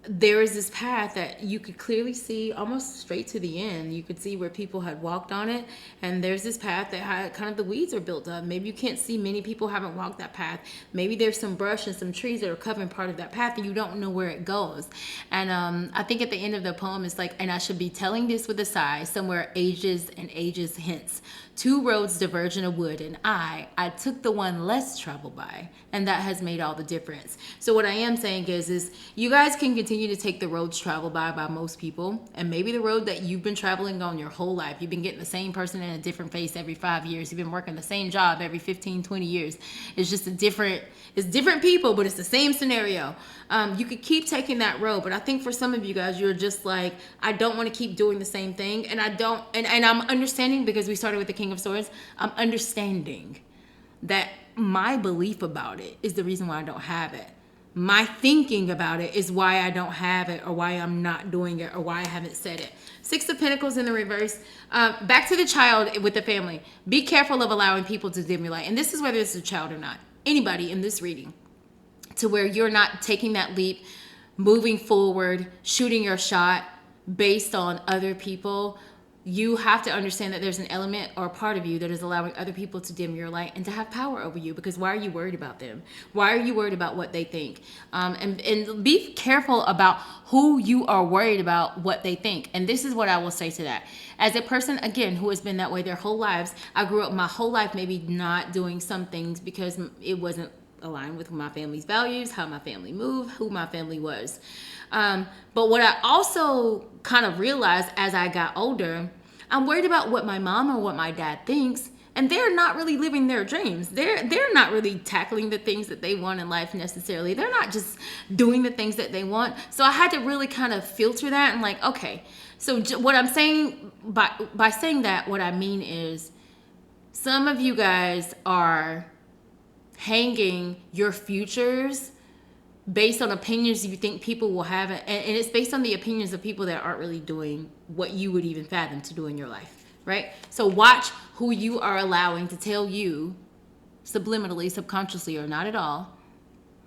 there is this path that you could clearly see almost straight to the end. You could see where people had walked on it, and there's this path that had kind of the weeds are built up. Maybe you can't see, many people haven't walked that path. Maybe there's some brush and some trees that are covering part of that path, and you don't know where it goes. And I think at the end of the poem, it's like, and I should be telling this with a sigh, somewhere ages and ages hence. Two roads diverge in a wood, and I took the one less traveled by, and that has made all the difference. So what I am saying is you guys can continue to take the roads traveled by most people, and maybe the road that you've been traveling on your whole life. You've been getting the same person in a different face every 5 years. You've been working the same job every 15, 20 years. It's just it's different people, but it's the same scenario. You could keep taking that road, but I think for some of you guys, you're just like, I don't want to keep doing the same thing, and I'm understanding, because we started with the King of Swords. I'm understanding that my belief about it is the reason why I don't have it. My thinking about it is why I don't have it, or why I'm not doing it, or why I haven't said it. Six of Pentacles in the reverse. Back to the child with the family. Be careful of allowing people to dim your light. And this is whether it's a child or not. Anybody in this reading. To where you're not taking that leap, moving forward, shooting your shot based on other people. You have to understand that there's an element or a part of you that is allowing other people to dim your light and to have power over you, because why are you worried about them? Why are you worried about what they think? And be careful about who you are worried about what they think. And this is what I will say to that. As a person, again, who has been that way their whole lives, I grew up my whole life maybe not doing some things because it wasn't aligned with my family's values, how my family moved, who my family was. But what I also kind of realized as I got older, I'm worried about what my mom or what my dad thinks, and they're not really living their dreams. They're not really tackling the things that they want in life necessarily. They're not just doing the things that they want. So I had to really kind of filter that and like, okay. So what I'm saying by saying that, what I mean is some of you guys are hanging your futures based on opinions you think people will have, and it's based on the opinions of people that aren't really doing what you would even fathom to do in your life, right? So watch who you are allowing to tell you subliminally, subconsciously, or not at all,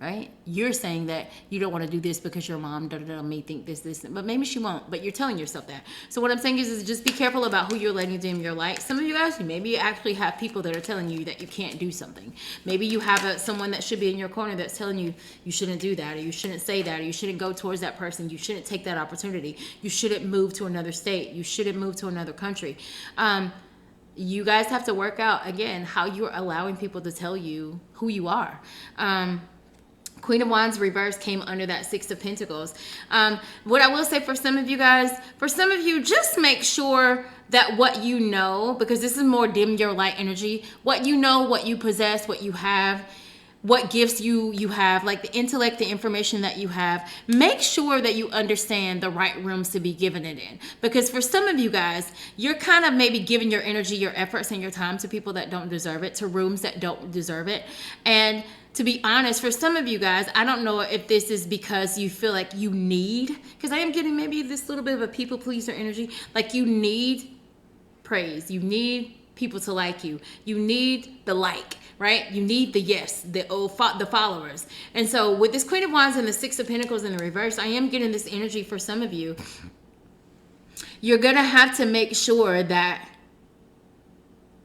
right? You're saying that you don't want to do this because your mom may think this, but maybe she won't, but you're telling yourself that. So what I'm saying is just be careful about who you're letting dim your light. Some of you guys, maybe you actually have people that are telling you that you can't do something. Maybe you have someone that should be in your corner that's telling you you shouldn't do that, or you shouldn't say that, or you shouldn't go towards that person, you shouldn't take that opportunity, you shouldn't move to another state, you shouldn't move to another country. You guys have to work out, again, how you're allowing people to tell you who you are. Queen of Wands reverse came under that Six of Pentacles. What I will say for some of you guys, just make sure that what you know, because this is more dim your light energy, what you know, what you possess, what you have, what gifts you have, like the intellect, the information that you have, make sure that you understand the right rooms to be given it in. Because for some of you guys, you're kind of maybe giving your energy, your efforts, and your time to people that don't deserve it, to rooms that don't deserve it. And to be honest, for some of you guys, I don't know if this is because you feel like you need, because I am getting maybe this little bit of a people pleaser energy, like you need praise, you need people to like you, you need the like, right? You need the yes, the followers. And so with this Queen of Wands and the Six of Pentacles in the reverse, I am getting this energy for some of you. You're gonna have to make sure that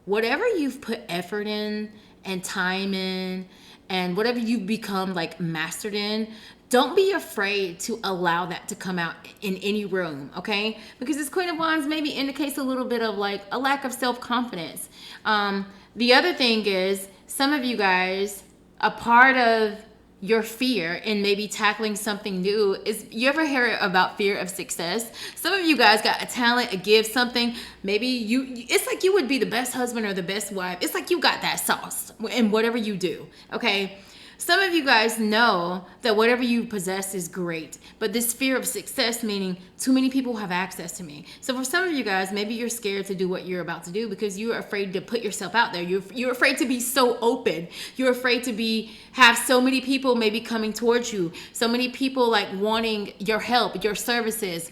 whatever you've put effort in and time in, and whatever you've become like mastered in, don't be afraid to allow that to come out in any room, okay? Because this Queen of Wands maybe indicates a little bit of like a lack of self-confidence. The other thing is, some of you guys, a part of your fear in maybe tackling something new. Is you ever hear about fear of success? Some of you guys got a talent, a gift, something. Maybe it's like you would be the best husband or the best wife. It's like you got that sauce in whatever you do. Okay. Some of you guys know that whatever you possess is great, but this fear of success, meaning too many people have access to me. So for some of you guys, maybe you're scared to do what you're about to do because you're afraid to put yourself out there. You're afraid to be so open. You're afraid to have so many people maybe coming towards you. So many people like wanting your help, your services.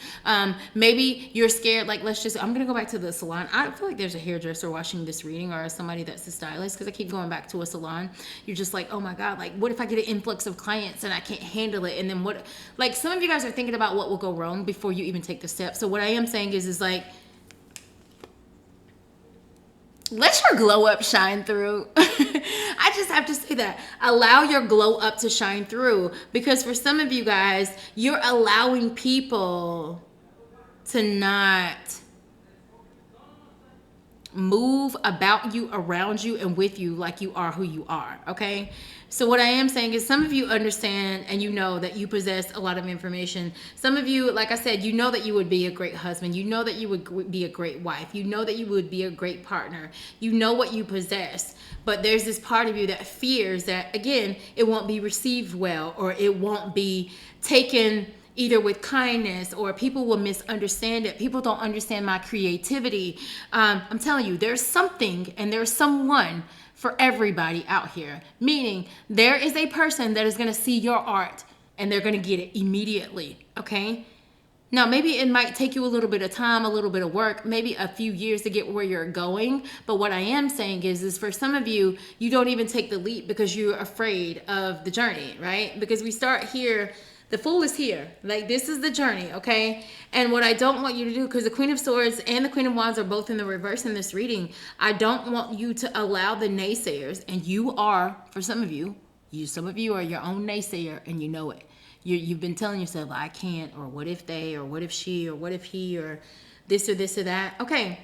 Maybe you're scared. Like, I'm going to go back to the salon. I feel like there's a hairdresser watching this reading or somebody that's a stylist because I keep going back to a salon. You're just like, oh my God, like, what if I get an influx of clients and I can't handle it? And then what, like some of you guys are thinking about what will go wrong before you even take the step. So what I am saying is like, let your glow up shine through. I just have to say that. Allow your glow up to shine through, because for some of you guys, you're allowing people to not move about you, around you, and with you like you are who you are, okay? So what I am saying is some of you understand and you know that you possess a lot of information. Some of you, like I said, you know that you would be a great husband. You know that you would be a great wife. You know that you would be a great partner. You know what you possess. But there's this part of you that fears that, again, it won't be received well, or it won't be taken either with kindness, or people will misunderstand it. People don't understand my creativity. I'm telling you, there's something and there's someone for everybody out here. Meaning there is a person that is going to see your art and they're going to get it immediately. Okay. Now, maybe it might take you a little bit of time, a little bit of work, maybe a few years to get where you're going. But what I am saying is for some of you, you don't even take the leap because you're afraid of the journey, right? Because we start here. The Fool is here. Like, this is the journey, okay? And what I don't want you to do, because the Queen of Swords and the Queen of Wands are both in the reverse in this reading, I don't want you to allow the naysayers, and you are, for some of you are your own naysayer, and you know it. You've been telling yourself, I can't, or what if they, or what if she, or what if he, or this or that. Okay.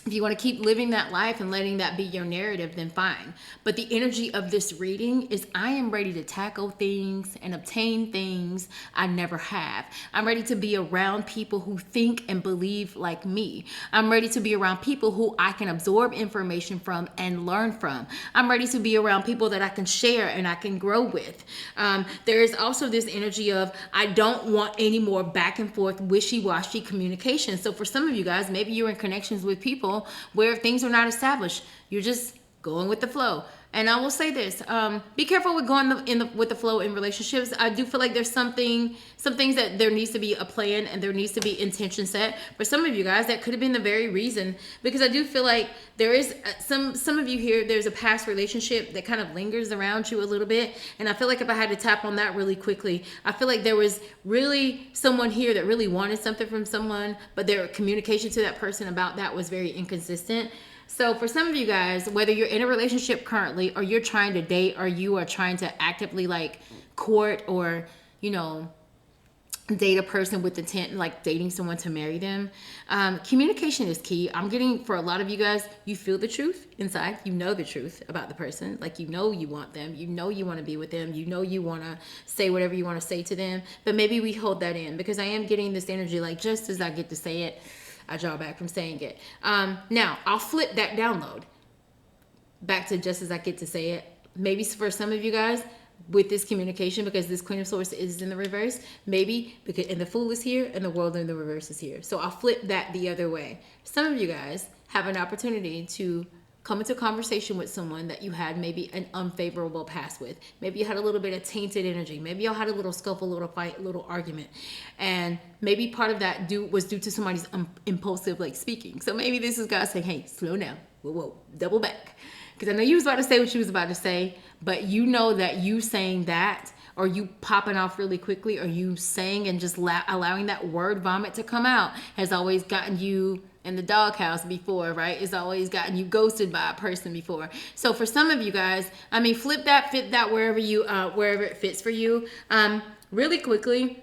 If you want to keep living that life and letting that be your narrative, then fine. But the energy of this reading is I am ready to tackle things and obtain things I never have. I'm ready to be around people who think and believe like me. I'm ready to be around people who I can absorb information from and learn from. I'm ready to be around people that I can share and I can grow with. There is also this energy of I don't want any more back and forth wishy-washy communication. So for some of you guys, maybe you're in connections with people where things are not established. You're just going with the flow. And I will say this, be careful with going with the flow in relationships. I do feel like there's some things that there needs to be a plan and there needs to be intention set. For some of you guys, that could have been the very reason, because I do feel like there is some of you here, there's a past relationship that kind of lingers around you a little bit. And I feel like if I had to tap on that really quickly, I feel like there was really someone here that really wanted something from someone, but their communication to that person about that was very inconsistent. So for some of you guys, whether you're in a relationship currently, or you're trying to date, or you are trying to actively like court or, date a person with intent, like dating someone to marry them, communication is key. I'm getting, for a lot of you guys, you feel the truth inside. You know the truth about the person. Like, you want them. You want to be with them. You want to say whatever you want to say to them. But maybe we hold that in, because I am getting this energy like, just as I get to say it, I draw back from saying it. Now, I'll flip that download back to just as I get to say it. Maybe for some of you guys, with this communication, because this Queen of Swords is in the reverse, maybe because, and the Fool is here and the World in the reverse is here. So I'll flip that the other way. Some of you guys have an opportunity to come into conversation with someone that you had maybe an unfavorable past with. Maybe you had a little bit of tainted energy. Maybe y'all had a little scuffle, a little fight, a little argument. And maybe part of that was due to somebody's impulsive speaking. So maybe this is God saying, hey, slow down. Whoa, double back. Because I know you was about to say what you was about to say, but you know that you saying that, or you popping off really quickly, or you saying and just allowing that word vomit to come out has always gotten you in the doghouse before, right? It's always gotten you ghosted by a person before. So for some of you guys, flip that, fit that wherever it fits for you. Really quickly,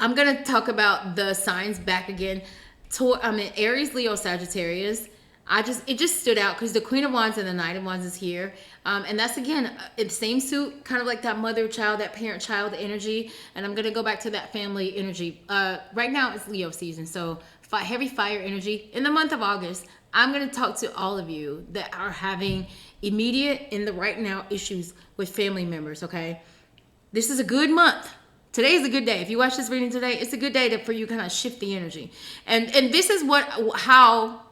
I'm gonna talk about the signs back again. Aries, Leo, Sagittarius. it just stood out because the Queen of Wands and the Knight of Wands is here. And that's again, same suit, kind of like that mother-child, that parent-child energy. And I'm going to go back to that family energy. Right now it's Leo season. So heavy fire energy. In the month of August, I'm going to talk to all of you that are having immediate in the right now issues with family members, okay? This is a good month. Today is a good day. If you watch this reading today, it's a good day for you to kind of shift the energy. And this is how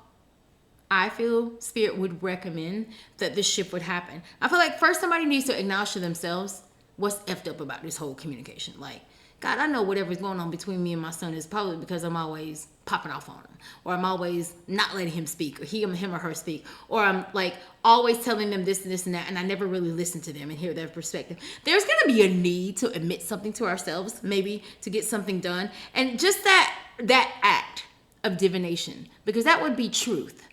I feel Spirit would recommend that this shift would happen. I feel like first somebody needs to acknowledge to themselves what's effed up about this whole communication. Like, God, I know whatever's going on between me and my son is probably because I'm always popping off on him, or I'm always not letting him speak, or him or her speak, or I'm like always telling them this and this and that, and I never really listen to them and hear their perspective. There's going to be a need to admit something to ourselves, maybe to get something done, and just that act of divination, because that would be truth,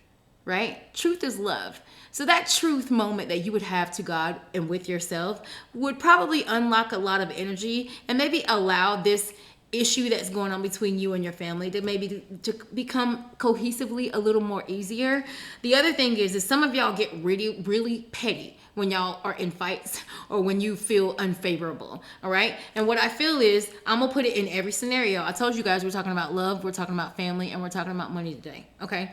right? Truth is love. So that truth moment that you would have to God and with yourself would probably unlock a lot of energy and maybe allow this issue that's going on between you and your family to maybe to become cohesively a little more easier. The other thing is some of y'all get really, really petty when y'all are in fights or when you feel unfavorable, all right? And what I feel is, I'm gonna put it in every scenario. I told you guys we're talking about love, we're talking about family, and we're talking about money today, okay?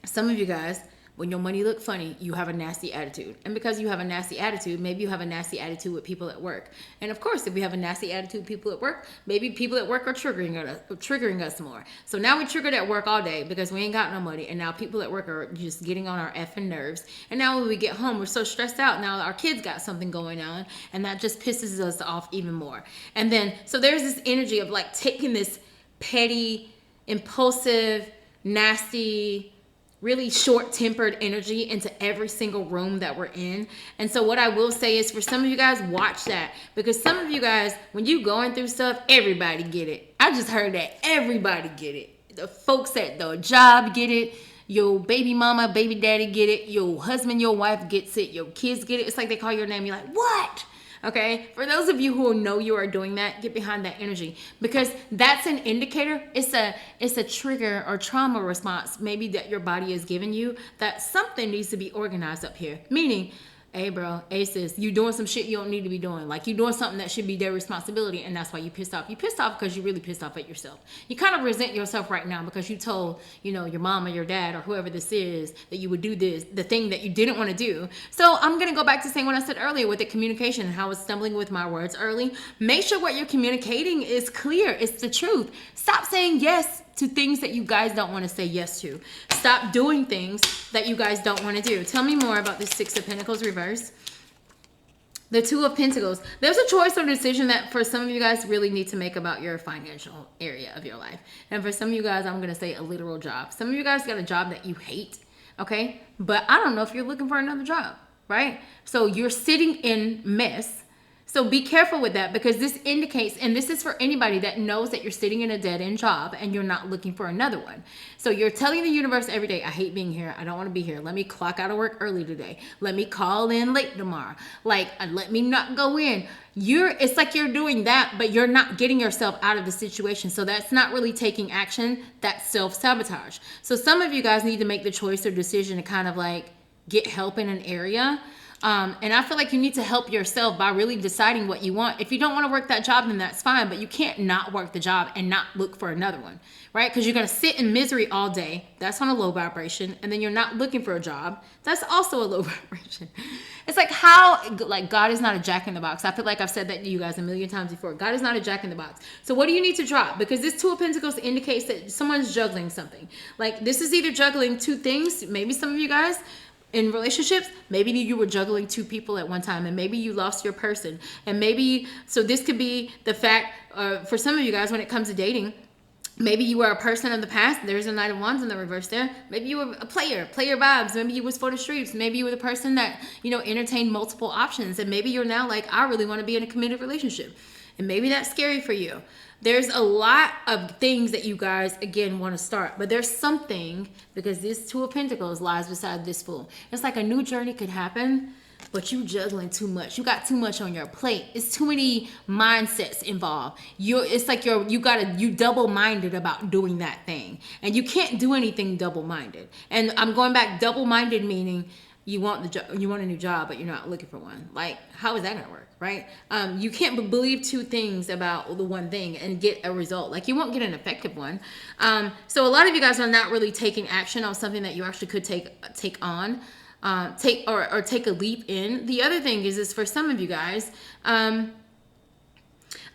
Some of you guys, when your money look funny, you have a nasty attitude. And because you have a nasty attitude, maybe you have a nasty attitude with people at work. And of course, if you have a nasty attitude with people at work, maybe people at work are triggering us more. So now we triggered at work all day because we ain't got no money. And now people at work are just getting on our effing nerves. And now when we get home, we're so stressed out. Now our kids got something going on, and that just pisses us off even more. And then, so there's this energy of like taking this petty, impulsive, nasty, really short-tempered energy into every single room that we're in. And so what I will say is, for some of you guys, watch that, because some of you guys, when you going through stuff, everybody get it. I just heard that everybody get it. The folks at the job get it. Your baby mama, baby daddy get it. Your husband, your wife gets it. Your kids get it. It's like they call your name. You're like, what? Okay, for those of you who know you are doing that, get behind that energy, because that's an indicator. It's a trigger or trauma response maybe that your body is giving you, that something needs to be organized up here. Meaning, hey bro, hey sis, you doing some shit you don't need to be doing. Like, you doing something that should be their responsibility, and that's why you pissed off. You pissed off because you really pissed off at yourself. You kind of resent yourself right now because you told, your mom or your dad or whoever this is that you would do this, the thing that you didn't want to do. So I'm going to go back to saying what I said earlier with the communication and how I was stumbling with my words early. Make sure what you're communicating is clear. It's the truth. Stop saying yes to things that you guys don't want to say yes to. Stop doing things that you guys don't want to do. Tell me more about the Six of Pentacles reverse. The Two of Pentacles. There's a choice or decision that for some of you guys really need to make about your financial area of your life. And for some of you guys, I'm going to say a literal job. Some of you guys got a job that you hate, okay? But I don't know if you're looking for another job, right? So you're sitting in mess. So be careful with that, because this indicates, and this is for anybody that knows that you're sitting in a dead-end job and you're not looking for another one. So you're telling the universe every day, I hate being here. I don't want to be here. Let me clock out of work early today. Let me call in late tomorrow. Like, let me not go in. It's like you're doing that, but you're not getting yourself out of the situation. So that's not really taking action. That's self-sabotage. So some of you guys need to make the choice or decision to kind of like get help in an area. And I feel like you need to help yourself by really deciding what you want. If you don't want to work that job, then that's fine, but you can't not work the job and not look for another one, right? Because you're going to sit in misery all day. That's on a low vibration. And then you're not looking for a job. That's also a low vibration. It's like God is not a jack in the box. I feel like I've said that to you guys a million times before. God is not a jack in the box. So what do you need to drop? Because this Two of Pentacles indicates that someone's juggling something. Like, this is either juggling two things. Maybe some of you guys in relationships, maybe you were juggling two people at one time, and maybe you lost your person. And maybe, so this could be the fact, for some of you guys, when it comes to dating, maybe you were a person of the past. There's a Knight of Wands in the reverse there. Maybe you were a player vibes. Maybe you was for the streets. Maybe you were the person that, entertained multiple options. And maybe you're now like, I really want to be in a committed relationship. And maybe that's scary for you. There's a lot of things that you guys, again, want to start. But there's something, because this Two of Pentacles lies beside this Fool. It's like a new journey could happen. but you juggling too much. You got too much on your plate. It's too many mindsets involved. It's like you double-minded about doing that thing, and you can't do anything double-minded. And I'm going back, double-minded meaning you want a new job, but you're not looking for one. Like, how is that gonna work, right? You can't believe two things about the one thing and get a result. Like, you won't get an effective one. So a lot of you guys are not really taking action on something that you actually could take on. Take a leap in. The other thing is for some of you guys,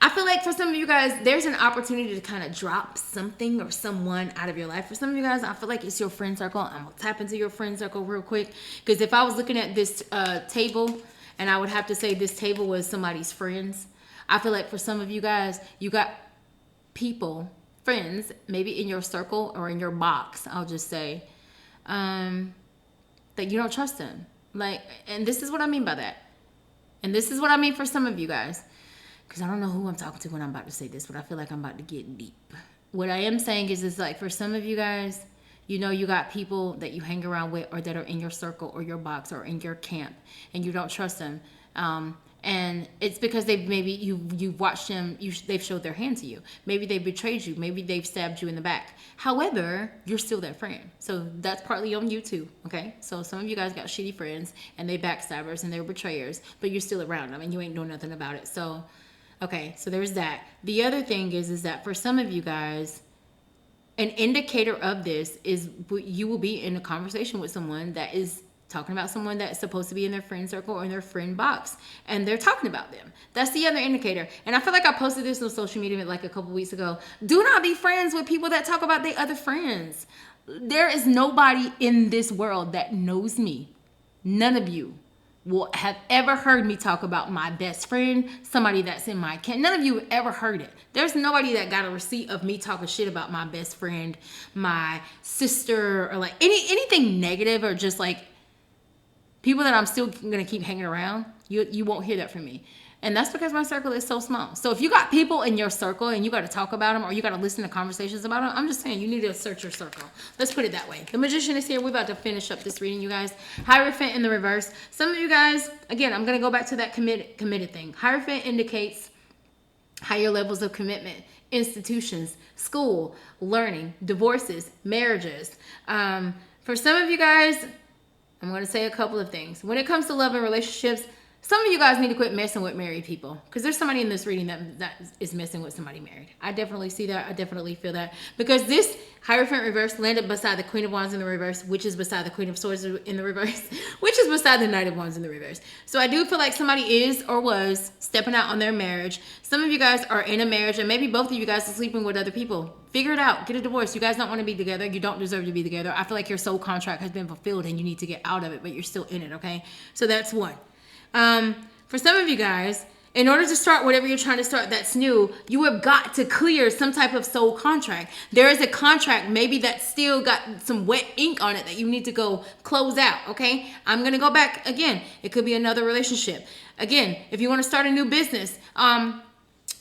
I feel like for some of you guys, there's an opportunity to kind of drop something or someone out of your life. For some of you guys, I feel like it's your friend circle. I'm gonna tap into your friend circle real quick, because if I was looking at this table, and I would have to say this table was somebody's friends, I feel like for some of you guys, you got people, friends, maybe in your circle or in your box, I'll just say, that you don't trust them. Like, and this is what I mean by that. And this is what I mean for some of you guys. Because I don't know who I'm talking to when I'm about to say this, but I feel like I'm about to get deep. What I am saying is like, for some of you guys, you know, you got people that you hang around with or that are in your circle or your box or in your camp, and you don't trust them. And it's because you've watched them, they've showed their hand to you. Maybe they betrayed you. Maybe they've stabbed you in the back. However, you're still their friend. So that's partly on you too, okay? So some of you guys got shitty friends, and they backstabbers and they're betrayers, but you're still around them and you ain't doing nothing about it. So, okay, so there's that. The other thing is that for some of you guys, an indicator of this is you will be in a conversation with someone that is talking about someone that's supposed to be in their friend circle or in their friend box, and they're talking about them. That's the other indicator. And I feel like I posted this on social media like a couple weeks ago. Do not be friends with people that talk about their other friends. There is nobody in this world that knows me. None of you will have ever heard me talk about my best friend, somebody that's in my camp. None of you have ever heard it. There's nobody that got a receipt of me talking shit about my best friend, my sister, or like anything negative, or just like people that I'm still gonna keep hanging around. You won't hear that from me. And that's because my circle is so small. So if you got people in your circle and you got to talk about them, or you got to listen to conversations about them, I'm just saying you need to search your circle. Let's put it that way. The Magician is here. We're about to finish up this reading, you guys. Hierophant in the reverse. Some of you guys, again, I'm going to go back to that committed thing. Hierophant indicates higher levels of commitment, institutions, school, learning, divorces, marriages. For some of you guys, I'm going to say a couple of things. When it comes to love and relationships, some of you guys need to quit messing with married people, because there's somebody in this reading that is messing with somebody married. I definitely see that. I definitely feel that, because this Hierophant reverse landed beside the Queen of Wands in the reverse, which is beside the Queen of Swords in the reverse, which is beside the Knight of Wands in the reverse. So I do feel like somebody is or was stepping out on their marriage. Some of you guys are in a marriage, and maybe both of you guys are sleeping with other people. Figure it out. Get a divorce. You guys don't want to be together. You don't deserve to be together. I feel like your soul contract has been fulfilled and you need to get out of it, but you're still in it, okay? So that's one. For some of you guys, in order to start whatever you're trying to start that's new, you have got to clear some type of soul contract. There is a contract maybe that's still got some wet ink on it that you need to go close out, okay? I'm going to go back again. It could be another relationship. Again, if you want to start a new business,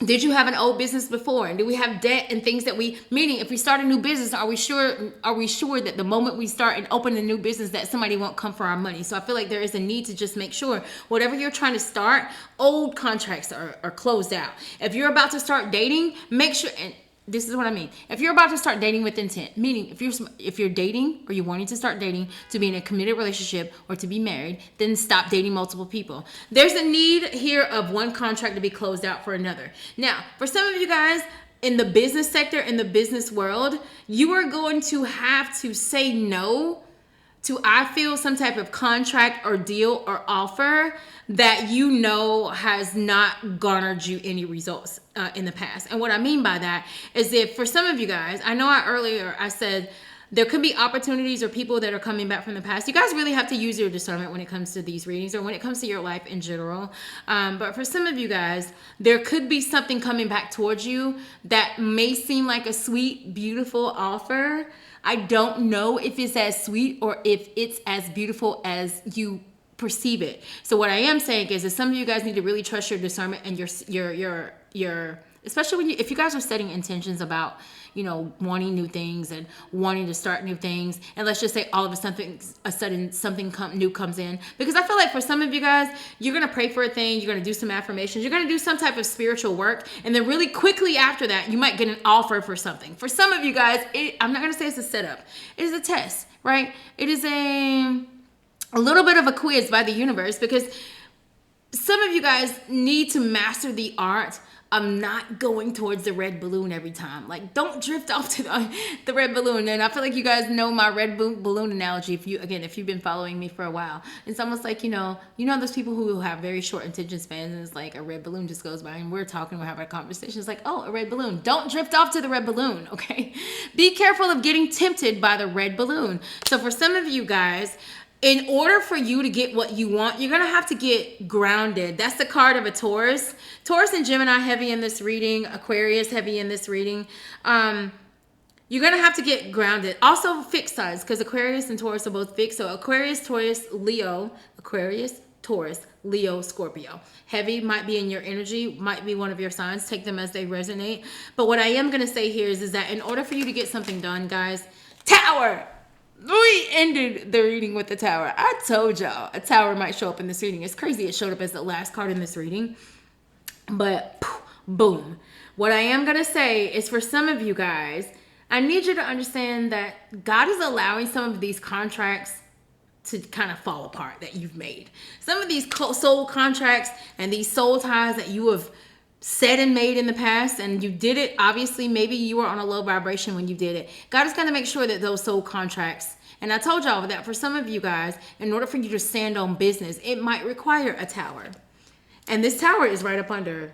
did you have an old business before? And do we have debt and things meaning if we start a new business, are we sure that the moment we start and open a new business that somebody won't come for our money? So I feel like there is a need to just make sure whatever you're trying to start, old contracts are closed out. If you're about to start dating, make sure, and this is what I mean. If you're about to start dating with intent, meaning if you're dating or you're wanting to start dating to be in a committed relationship or to be married, then stop dating multiple people. There's a need here of one contract to be closed out for another. Now, for some of you guys in the business sector, in the business world, you are going to have to say no to, I feel, some type of contract or deal or offer that you know has not garnered you any results in the past. And what I mean by that is, if for some of you guys, I know earlier I said there could be opportunities or people that are coming back from the past. You guys really have to use your discernment when it comes to these readings or when it comes to your life in general. But for some of you guys, there could be something coming back towards you that may seem like a sweet, beautiful offer. I don't know if it's as sweet or if it's as beautiful as you perceive it. So what I am saying is that some of you guys need to really trust your discernment and your especially when if you guys are setting intentions about, you know, wanting new things and wanting to start new things, and let's just say all of a sudden something new comes in, because I feel like for some of you guys, you're gonna pray for a thing, you're gonna do some affirmations, you're gonna do some type of spiritual work, and then really quickly after that, you might get an offer for something. For some of you guys, I'm not gonna say it's a setup, it is a test, right? It is a little bit of a quiz by the universe, because some of you guys need to master the art of not going towards the red balloon every time. Like, don't drift off to the red balloon. And I feel like you guys know my red balloon analogy. If you've been following me for a while, it's almost like, you know those people who have very short attention spans, and it's like a red balloon just goes by and we're having a conversation. It's like, oh, a red balloon. Don't drift off to the red balloon, okay? Be careful of getting tempted by the red balloon. So for some of you guys, in order for you to get what you want, you're going to have to get grounded. That's the card of a Taurus. Taurus and Gemini heavy in this reading. Aquarius heavy in this reading. You're going to have to get grounded. Also fixed signs, because Aquarius and Taurus are both fixed. So Aquarius, Taurus, Leo. Aquarius, Taurus, Leo, Scorpio. Heavy might be in your energy, might be one of your signs. Take them as they resonate. But what I am going to say here is that in order for you to get something done, guys, Tower! We ended the reading with the Tower. I told y'all a Tower might show up in this reading. It's crazy it showed up as the last card in this reading. But boom. What I am going to say is, for some of you guys, I need you to understand that God is allowing some of these contracts to kind of fall apart that you've made. Some of these soul contracts and these soul ties that you have said and made in the past, and you did it, obviously, maybe you were on a low vibration when you did it. God is going to make sure that those soul contracts, and I told y'all that for some of you guys, in order for you to stand on business, it might require a tower. And this tower is right up under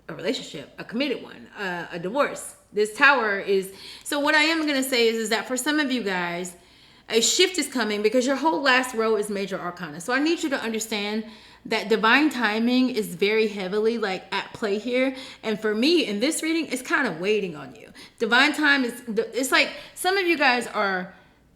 a relationship, a committed one, a divorce. This tower is, so what I am going to say is that for some of you guys, a shift is coming, because your whole last row is major arcana. So I need you to understand that divine timing is very heavily like at play here. And for me in this reading, it's kind of waiting on you. Divine time is, it's like some of you guys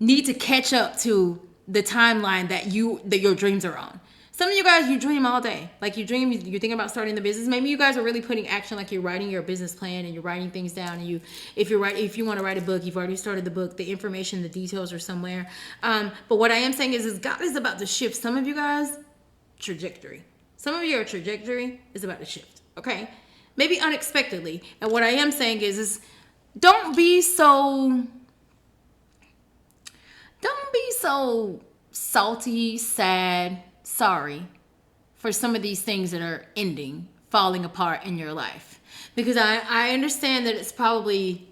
need to catch up to the timeline that your dreams are on. Some of you guys, you dream all day. Like you think about starting the business. Maybe you guys are really putting action, like you're writing your business plan and you're writing things down. And if you want to write a book, you've already started the book. The information, the details are somewhere. But what I am saying is God is about to shift some of you guys' trajectory. Some of your trajectory is about to shift. Okay, maybe unexpectedly. And what I am saying is don't be so salty, sad, sorry for some of these things that are falling apart in your life, because I understand that it's probably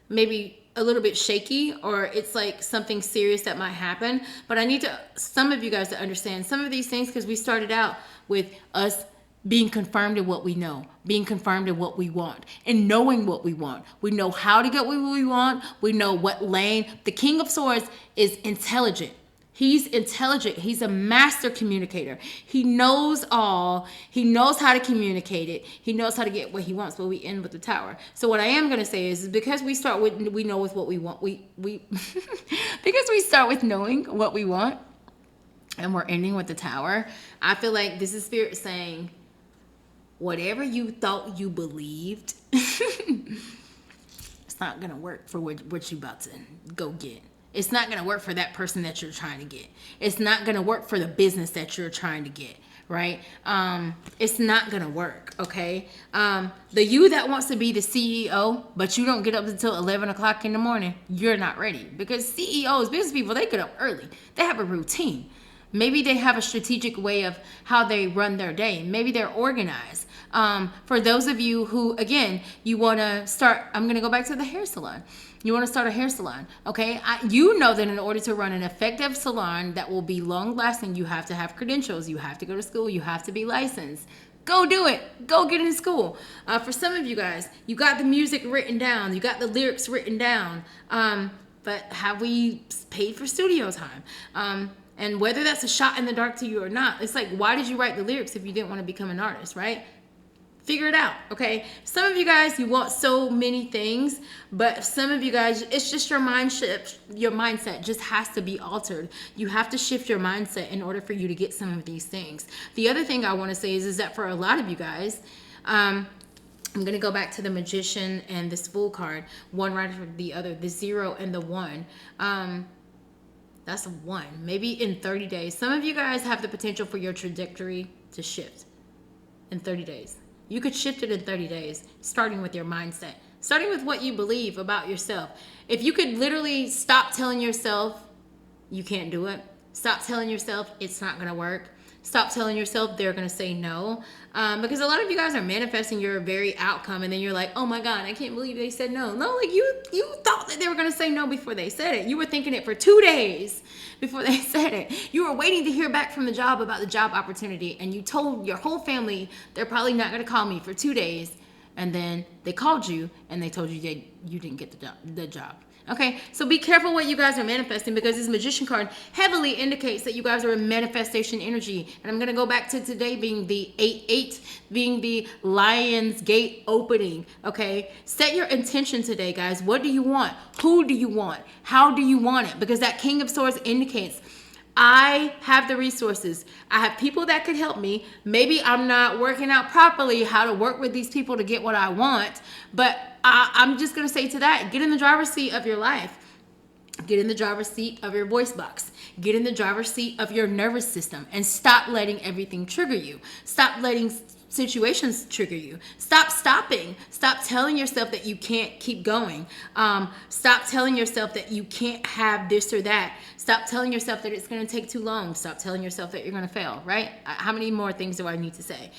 maybe a little bit shaky, or it's like something serious that might happen. But I need some of you guys to understand some of these things, because we started out with us being confirmed in what we know, being confirmed in what we want, and knowing what we want. We know how to get what we want. We know what lane. The King of Swords is intelligent. He's intelligent. He's a master communicator. He knows all. He knows how to communicate it. He knows how to get what he wants, but we end with the Tower. So what I am going to say is because we start with, we know with what we want. We because we start with knowing what we want and we're ending with the Tower, I feel like this is Spirit saying, whatever you thought you believed, it's not going to work for what you're about to go get. It's not going to work for that person that you're trying to get. It's not going to work for the business that you're trying to get, right? It's not going to work, okay? The you that wants to be the CEO, but you don't get up until 11 o'clock in the morning, you're not ready. Because CEOs, business people, they get up early. They have a routine. Maybe they have a strategic way of how they run their day. Maybe they're organized. For those of you who, again, you want to start, I'm going to go back to the hair salon. You want to start a hair salon, okay? You know that in order to run an effective salon that will be long lasting, you have to have credentials. You have to go to school. You have to be licensed. Go do it. Go get in school. For some of you guys, you got the music written down. You got the lyrics written down. But have we paid for studio time? And whether that's a shot in the dark to you or not, it's like, why did you write the lyrics if you didn't want to become an artist, right? Figure it out, okay? Some of you guys, you want so many things, but some of you guys, it's just your mindset just has to be altered. You have to shift your mindset in order for you to get some of these things. The other thing I want to say is that for a lot of you guys, I'm going to go back to the Magician and this Fool card, one right after the other, the 0 and the 1. That's a 1. Maybe in 30 days. Some of you guys have the potential for your trajectory to shift in 30 days. You could shift it in 30 days, starting with your mindset, starting with what you believe about yourself. If you could literally stop telling yourself you can't do it, stop telling yourself it's not going to work, stop telling yourself they're going to say no. Because a lot of you guys are manifesting your very outcome, and then you're like, oh my God, I can't believe they said no. No, like you thought that they were going to say no before they said it. You were thinking it for 2 days before they said it. You were waiting to hear back from the job about the job opportunity, and you told your whole family they're probably not going to call me for 2 days. And then they called you and they told you you didn't get the job. Okay, so be careful what you guys are manifesting, because this Magician card heavily indicates that you guys are in manifestation energy. And I'm going to go back to today being the 8-8, being the Lion's Gate opening. Okay, set your intention today, guys. What do you want? Who do you want? How do you want it? Because that King of Swords indicates I have the resources. I have people that could help me. Maybe I'm not working out properly how to work with these people to get what I want, but I'm just going to say to that, get in the driver's seat of your life. Get in the driver's seat of your voice box. Get in the driver's seat of your nervous system, and stop letting everything trigger you. Stop letting situations trigger you. Stop telling yourself that you can't keep going. Stop telling yourself that you can't have this or that. Stop telling yourself that it's going to take too long. Stop telling yourself that you're going to fail, right? How many more things do I need to say?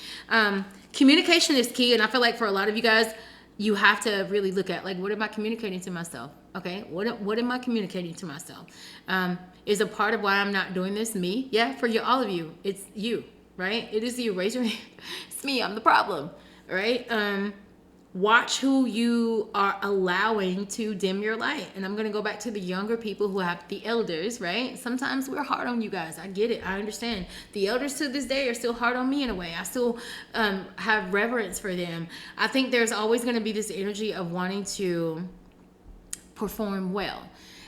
Communication is key, and I feel like for a lot of you guys, you have to really look at, like, what am I communicating to myself? Okay, what am I communicating to myself? Is a part of why I'm not doing this me? Yeah, for you, all of you, it's you, right? It is you. Raise your hand. It's me. I'm the problem, right? Watch who you are allowing to dim your light. And I'm going to go back to the younger people who have the elders, right? Sometimes we're hard on you guys. I get it. I understand. The elders to this day are still hard on me in a way. I still have reverence for them. I think there's always going to be this energy of wanting to perform well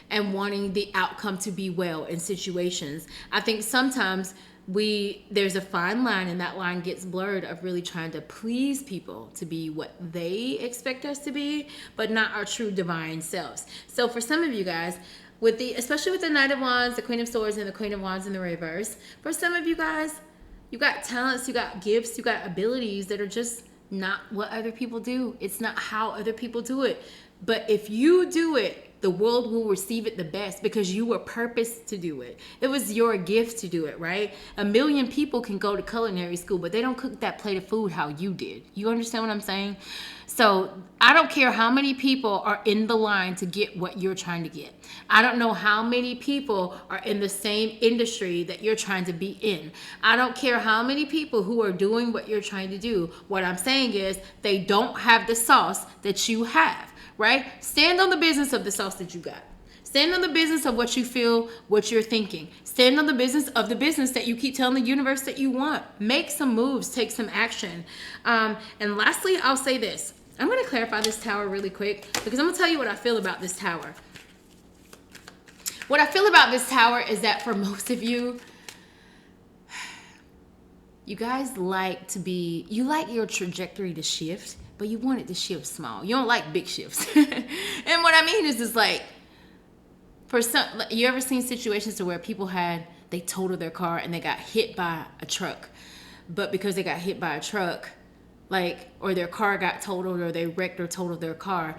and wanting the outcome to be well in situations. I think sometimes there's a fine line, and that line gets blurred, of really trying to please people to be what they expect us to be, but not our true divine selves. So for some of you guys, especially with the Knight of Wands, the Queen of Swords, and the Queen of Wands in the reverse, for some of you guys, you got talents, you got gifts, you got abilities that are just not what other people do. It's not how other people do it. But if you do it, the world will receive it the best, because you were purposed to do it. It was your gift to do it, right? 1 million people can go to culinary school, but they don't cook that plate of food how you did. You understand what I'm saying? So I don't care how many people are in the line to get what you're trying to get. I don't know how many people are in the same industry that you're trying to be in. I don't care how many people who are doing what you're trying to do. What I'm saying is they don't have the sauce that you have. Right? Stand on the business of the sauce that you got. Stand on the business of what you feel, what you're thinking. Stand on the business of the business that you keep telling the universe that you want. Make some moves, take some action. And lastly, I'll say this. I'm going to clarify this tower really quick, because I'm going to tell you what I feel about this tower. What I feel about this tower is that for most of you, you guys you like your trajectory to shift, but you want it to shift small. You don't like big shifts. And what I mean is, it's like, for some, you ever seen situations to where people they totaled their car and they got hit by a truck, but because they got hit by a truck, or their car got totaled, or they wrecked or totaled their car,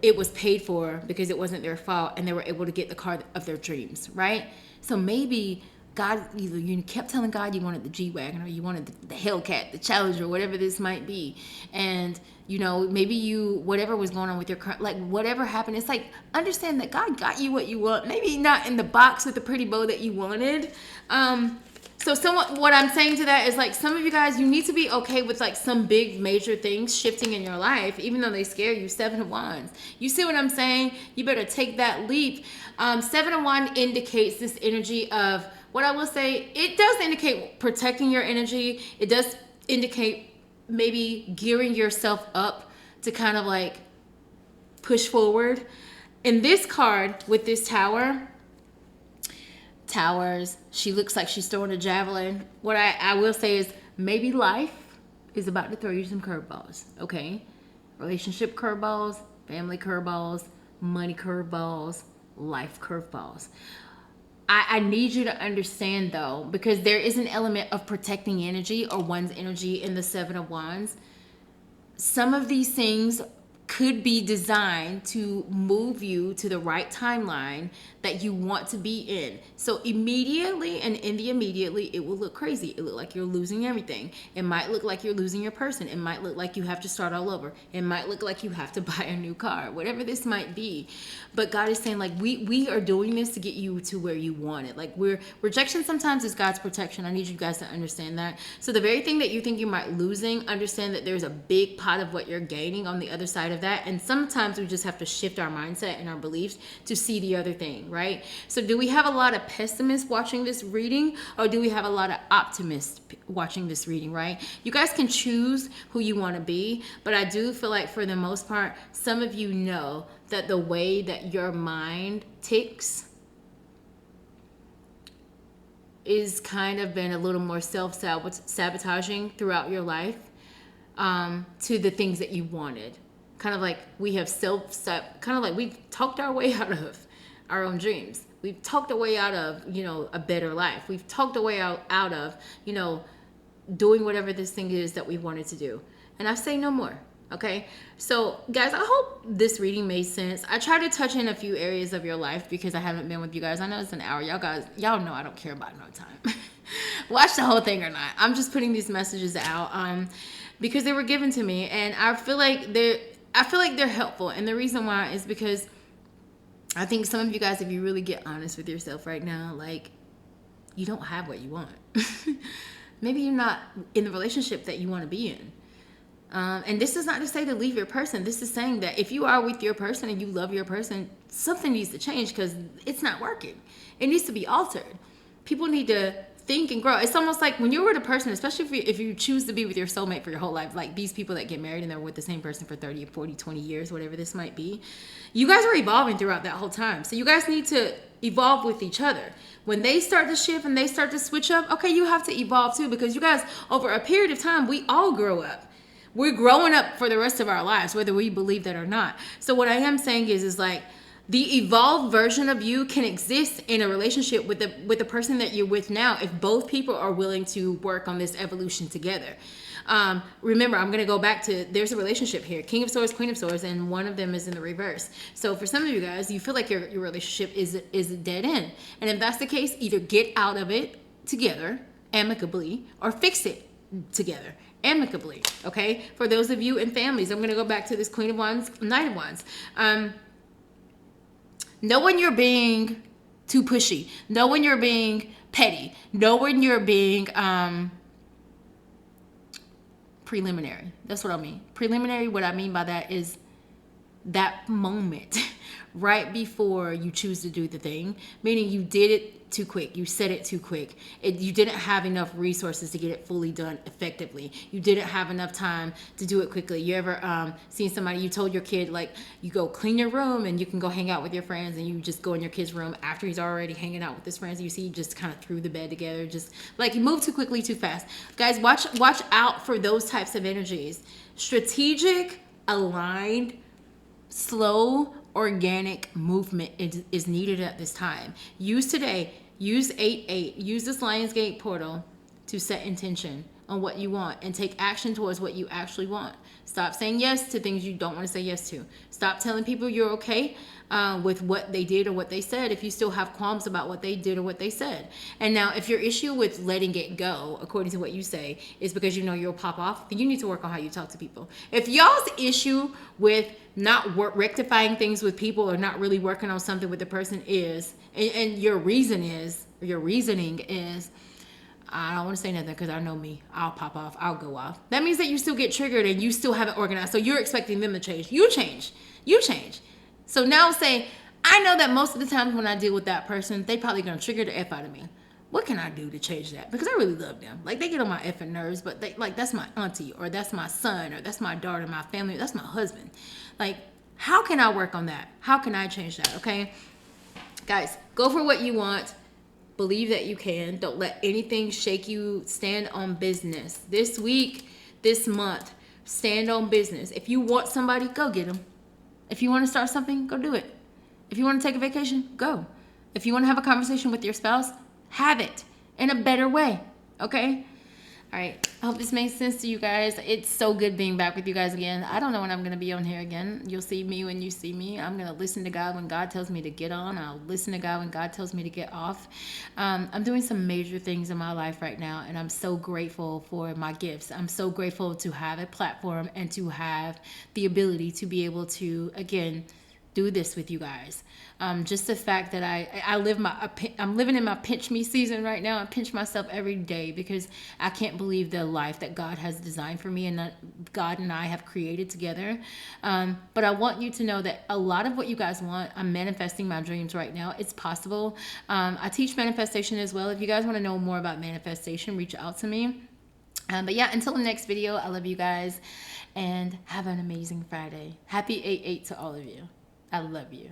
it was paid for because it wasn't their fault, and they were able to get the car of their dreams, right? So maybe God, either you kept telling God you wanted the G-Wagon, or you wanted the Hellcat, the Challenger, whatever this might be. And, maybe whatever was going on with your car, whatever happened, it's like, understand that God got you what you want. Maybe not in the box with the pretty bow that you wanted. So what I'm saying to that is, some of you guys, you need to be okay with some big major things shifting in your life, even though they scare you. 7 of Wands. You see what I'm saying? You better take that leap. 7 of Wands indicates this energy of, what I will say, it does indicate protecting your energy. It does indicate maybe gearing yourself up to kind of push forward. In this card with this towers, she looks like she's throwing a javelin. What I will say is, maybe life is about to throw you some curveballs, okay? Relationship curveballs, family curveballs, money curveballs, life curveballs. I need you to understand though, because there is an element of protecting energy or one's energy in the Seven of Wands. Some of these things could be designed to move you to the right timeline that you want to be in. So immediately, and in the immediately, it will look crazy. It look like you're losing everything. It might look like you're losing your person. It might look like you have to start all over. It might look like you have to buy a new car, whatever this might be. But God is saying, like, we are doing this to get you to where you want it. Like, rejection sometimes is God's protection. I need you guys to understand that. So the very thing that you think you might losing, understand that there's a big pot of what you're gaining on the other side of that. And sometimes we just have to shift our mindset and our beliefs to see the other thing, right? So do we have a lot of pessimists watching this reading, or do we have a lot of optimists watching this reading, right? You guys can choose who you want to be, but I do feel like for the most part, some of you know that the way that your mind ticks is kind of been a little more self-sabotaging throughout your life, to the things that you wanted. Kind of like we have we've talked our way out of our own dreams. We've talked our way out of, a better life. We've talked our way out of, doing whatever this thing is that we wanted to do. And I say no more. Okay. So guys, I hope this reading made sense. I try to touch in a few areas of your life because I haven't been with you guys. I know it's an hour. Y'all know I don't care about no time. Watch the whole thing or not. I'm just putting these messages out, because they were given to me, and I feel like they're helpful. And the reason why is because I think some of you guys, if you really get honest with yourself right now, like, you don't have what you want. Maybe you're not in the relationship that you want to be in. And this is not to say to leave your person. This is saying that if you are with your person and you love your person, something needs to change because it's not working. It needs to be altered. People need to think and grow. It's almost like when you're with a person, especially if you choose to be with your soulmate for your whole life, like these people that get married and they're with the same person for 30, 40, 20 years, whatever this might be, you guys are evolving throughout that whole time. So you guys need to evolve with each other. When they start to shift and they start to switch up, okay, you have to evolve too, because you guys, over a period of time, we all grow up. We're growing up for the rest of our lives, whether we believe that or not. So what I am saying is like, the evolved version of you can exist in a relationship with the person that you're with now if both people are willing to work on this evolution together. Remember, I'm going to go back to, there's a relationship here, King of Swords, Queen of Swords, and one of them is in the reverse. So for some of you guys, you feel like your relationship is a dead end. And if that's the case, either get out of it together, amicably, or fix it together, amicably, okay? For those of you in families, I'm going to go back to this Queen of Wands, Knight of Wands. Know when you're being too pushy. Know when you're being petty. Know when you're being preliminary. That's what I mean. Preliminary, what I mean by that is that moment right before you choose to do the thing, meaning you did it too quick. You said it too quick. You didn't have enough resources to get it fully done effectively. You didn't have enough time to do it quickly. You ever seen somebody, you told your kid, like, you go clean your room and you can go hang out with your friends, and you just go in your kid's room after he's already hanging out with his friends. You see, you just kind of threw the bed together. Just like you move too quickly, too fast. Guys, watch out for those types of energies. Strategic, aligned, slow, organic movement is needed at this time. Use today, use 8-8, use this Lionsgate portal to set intention on what you want and take action towards what you actually want. Stop saying yes to things you don't want to say yes to. Stop telling people you're okay with what they did or what they said if you still have qualms about what they did or what they said. And now, if your issue with letting it go, according to what you say, is because you know you'll pop off, then you need to work on how you talk to people. If y'all's issue with not rectifying things with people or not really working on something with the person is, and your reasoning is, I don't want to say nothing because I know me. I'll pop off. I'll go off. That means that you still get triggered and you still haven't organized. So you're expecting them to change. You change. So now say, I know that most of the times when I deal with that person, they probably going to trigger the F out of me. What can I do to change that? Because I really love them. Like, they get on my effing nerves, but they, like, that's my auntie, or that's my son, or that's my daughter, my family, that's my husband. Like, how can I work on that? How can I change that? Okay? Guys, go for what you want. Believe that you can. Don't let anything shake you. Stand on business. This week, this month, Stand on business. If you want somebody, go get them. If you want to start something, go do it. If you want to take a vacation, go. If you want to have a conversation with your spouse, have it in a better way. Okay? All right. I hope this makes sense to you guys. It's so good being back with you guys again. I don't know when I'm going to be on here again. You'll see me when you see me. I'm going to listen to God when God tells me to get on. I'll listen to God when God tells me to get off. I'm doing some major things in my life right now, and I'm so grateful for my gifts. I'm so grateful to have a platform and to have the ability to be able to, again, do this with you guys. Just the fact that I'm living in my pinch me season right now. I pinch myself every day because I can't believe the life that God has designed for me and that God and I have created together. But I want you to know that a lot of what you guys want, I'm manifesting my dreams right now. It's possible. I teach manifestation as well. If you guys want to know more about manifestation, reach out to me. But yeah, until the next video, I love you guys and have an amazing Friday. Happy 8/8 to all of you. I love you.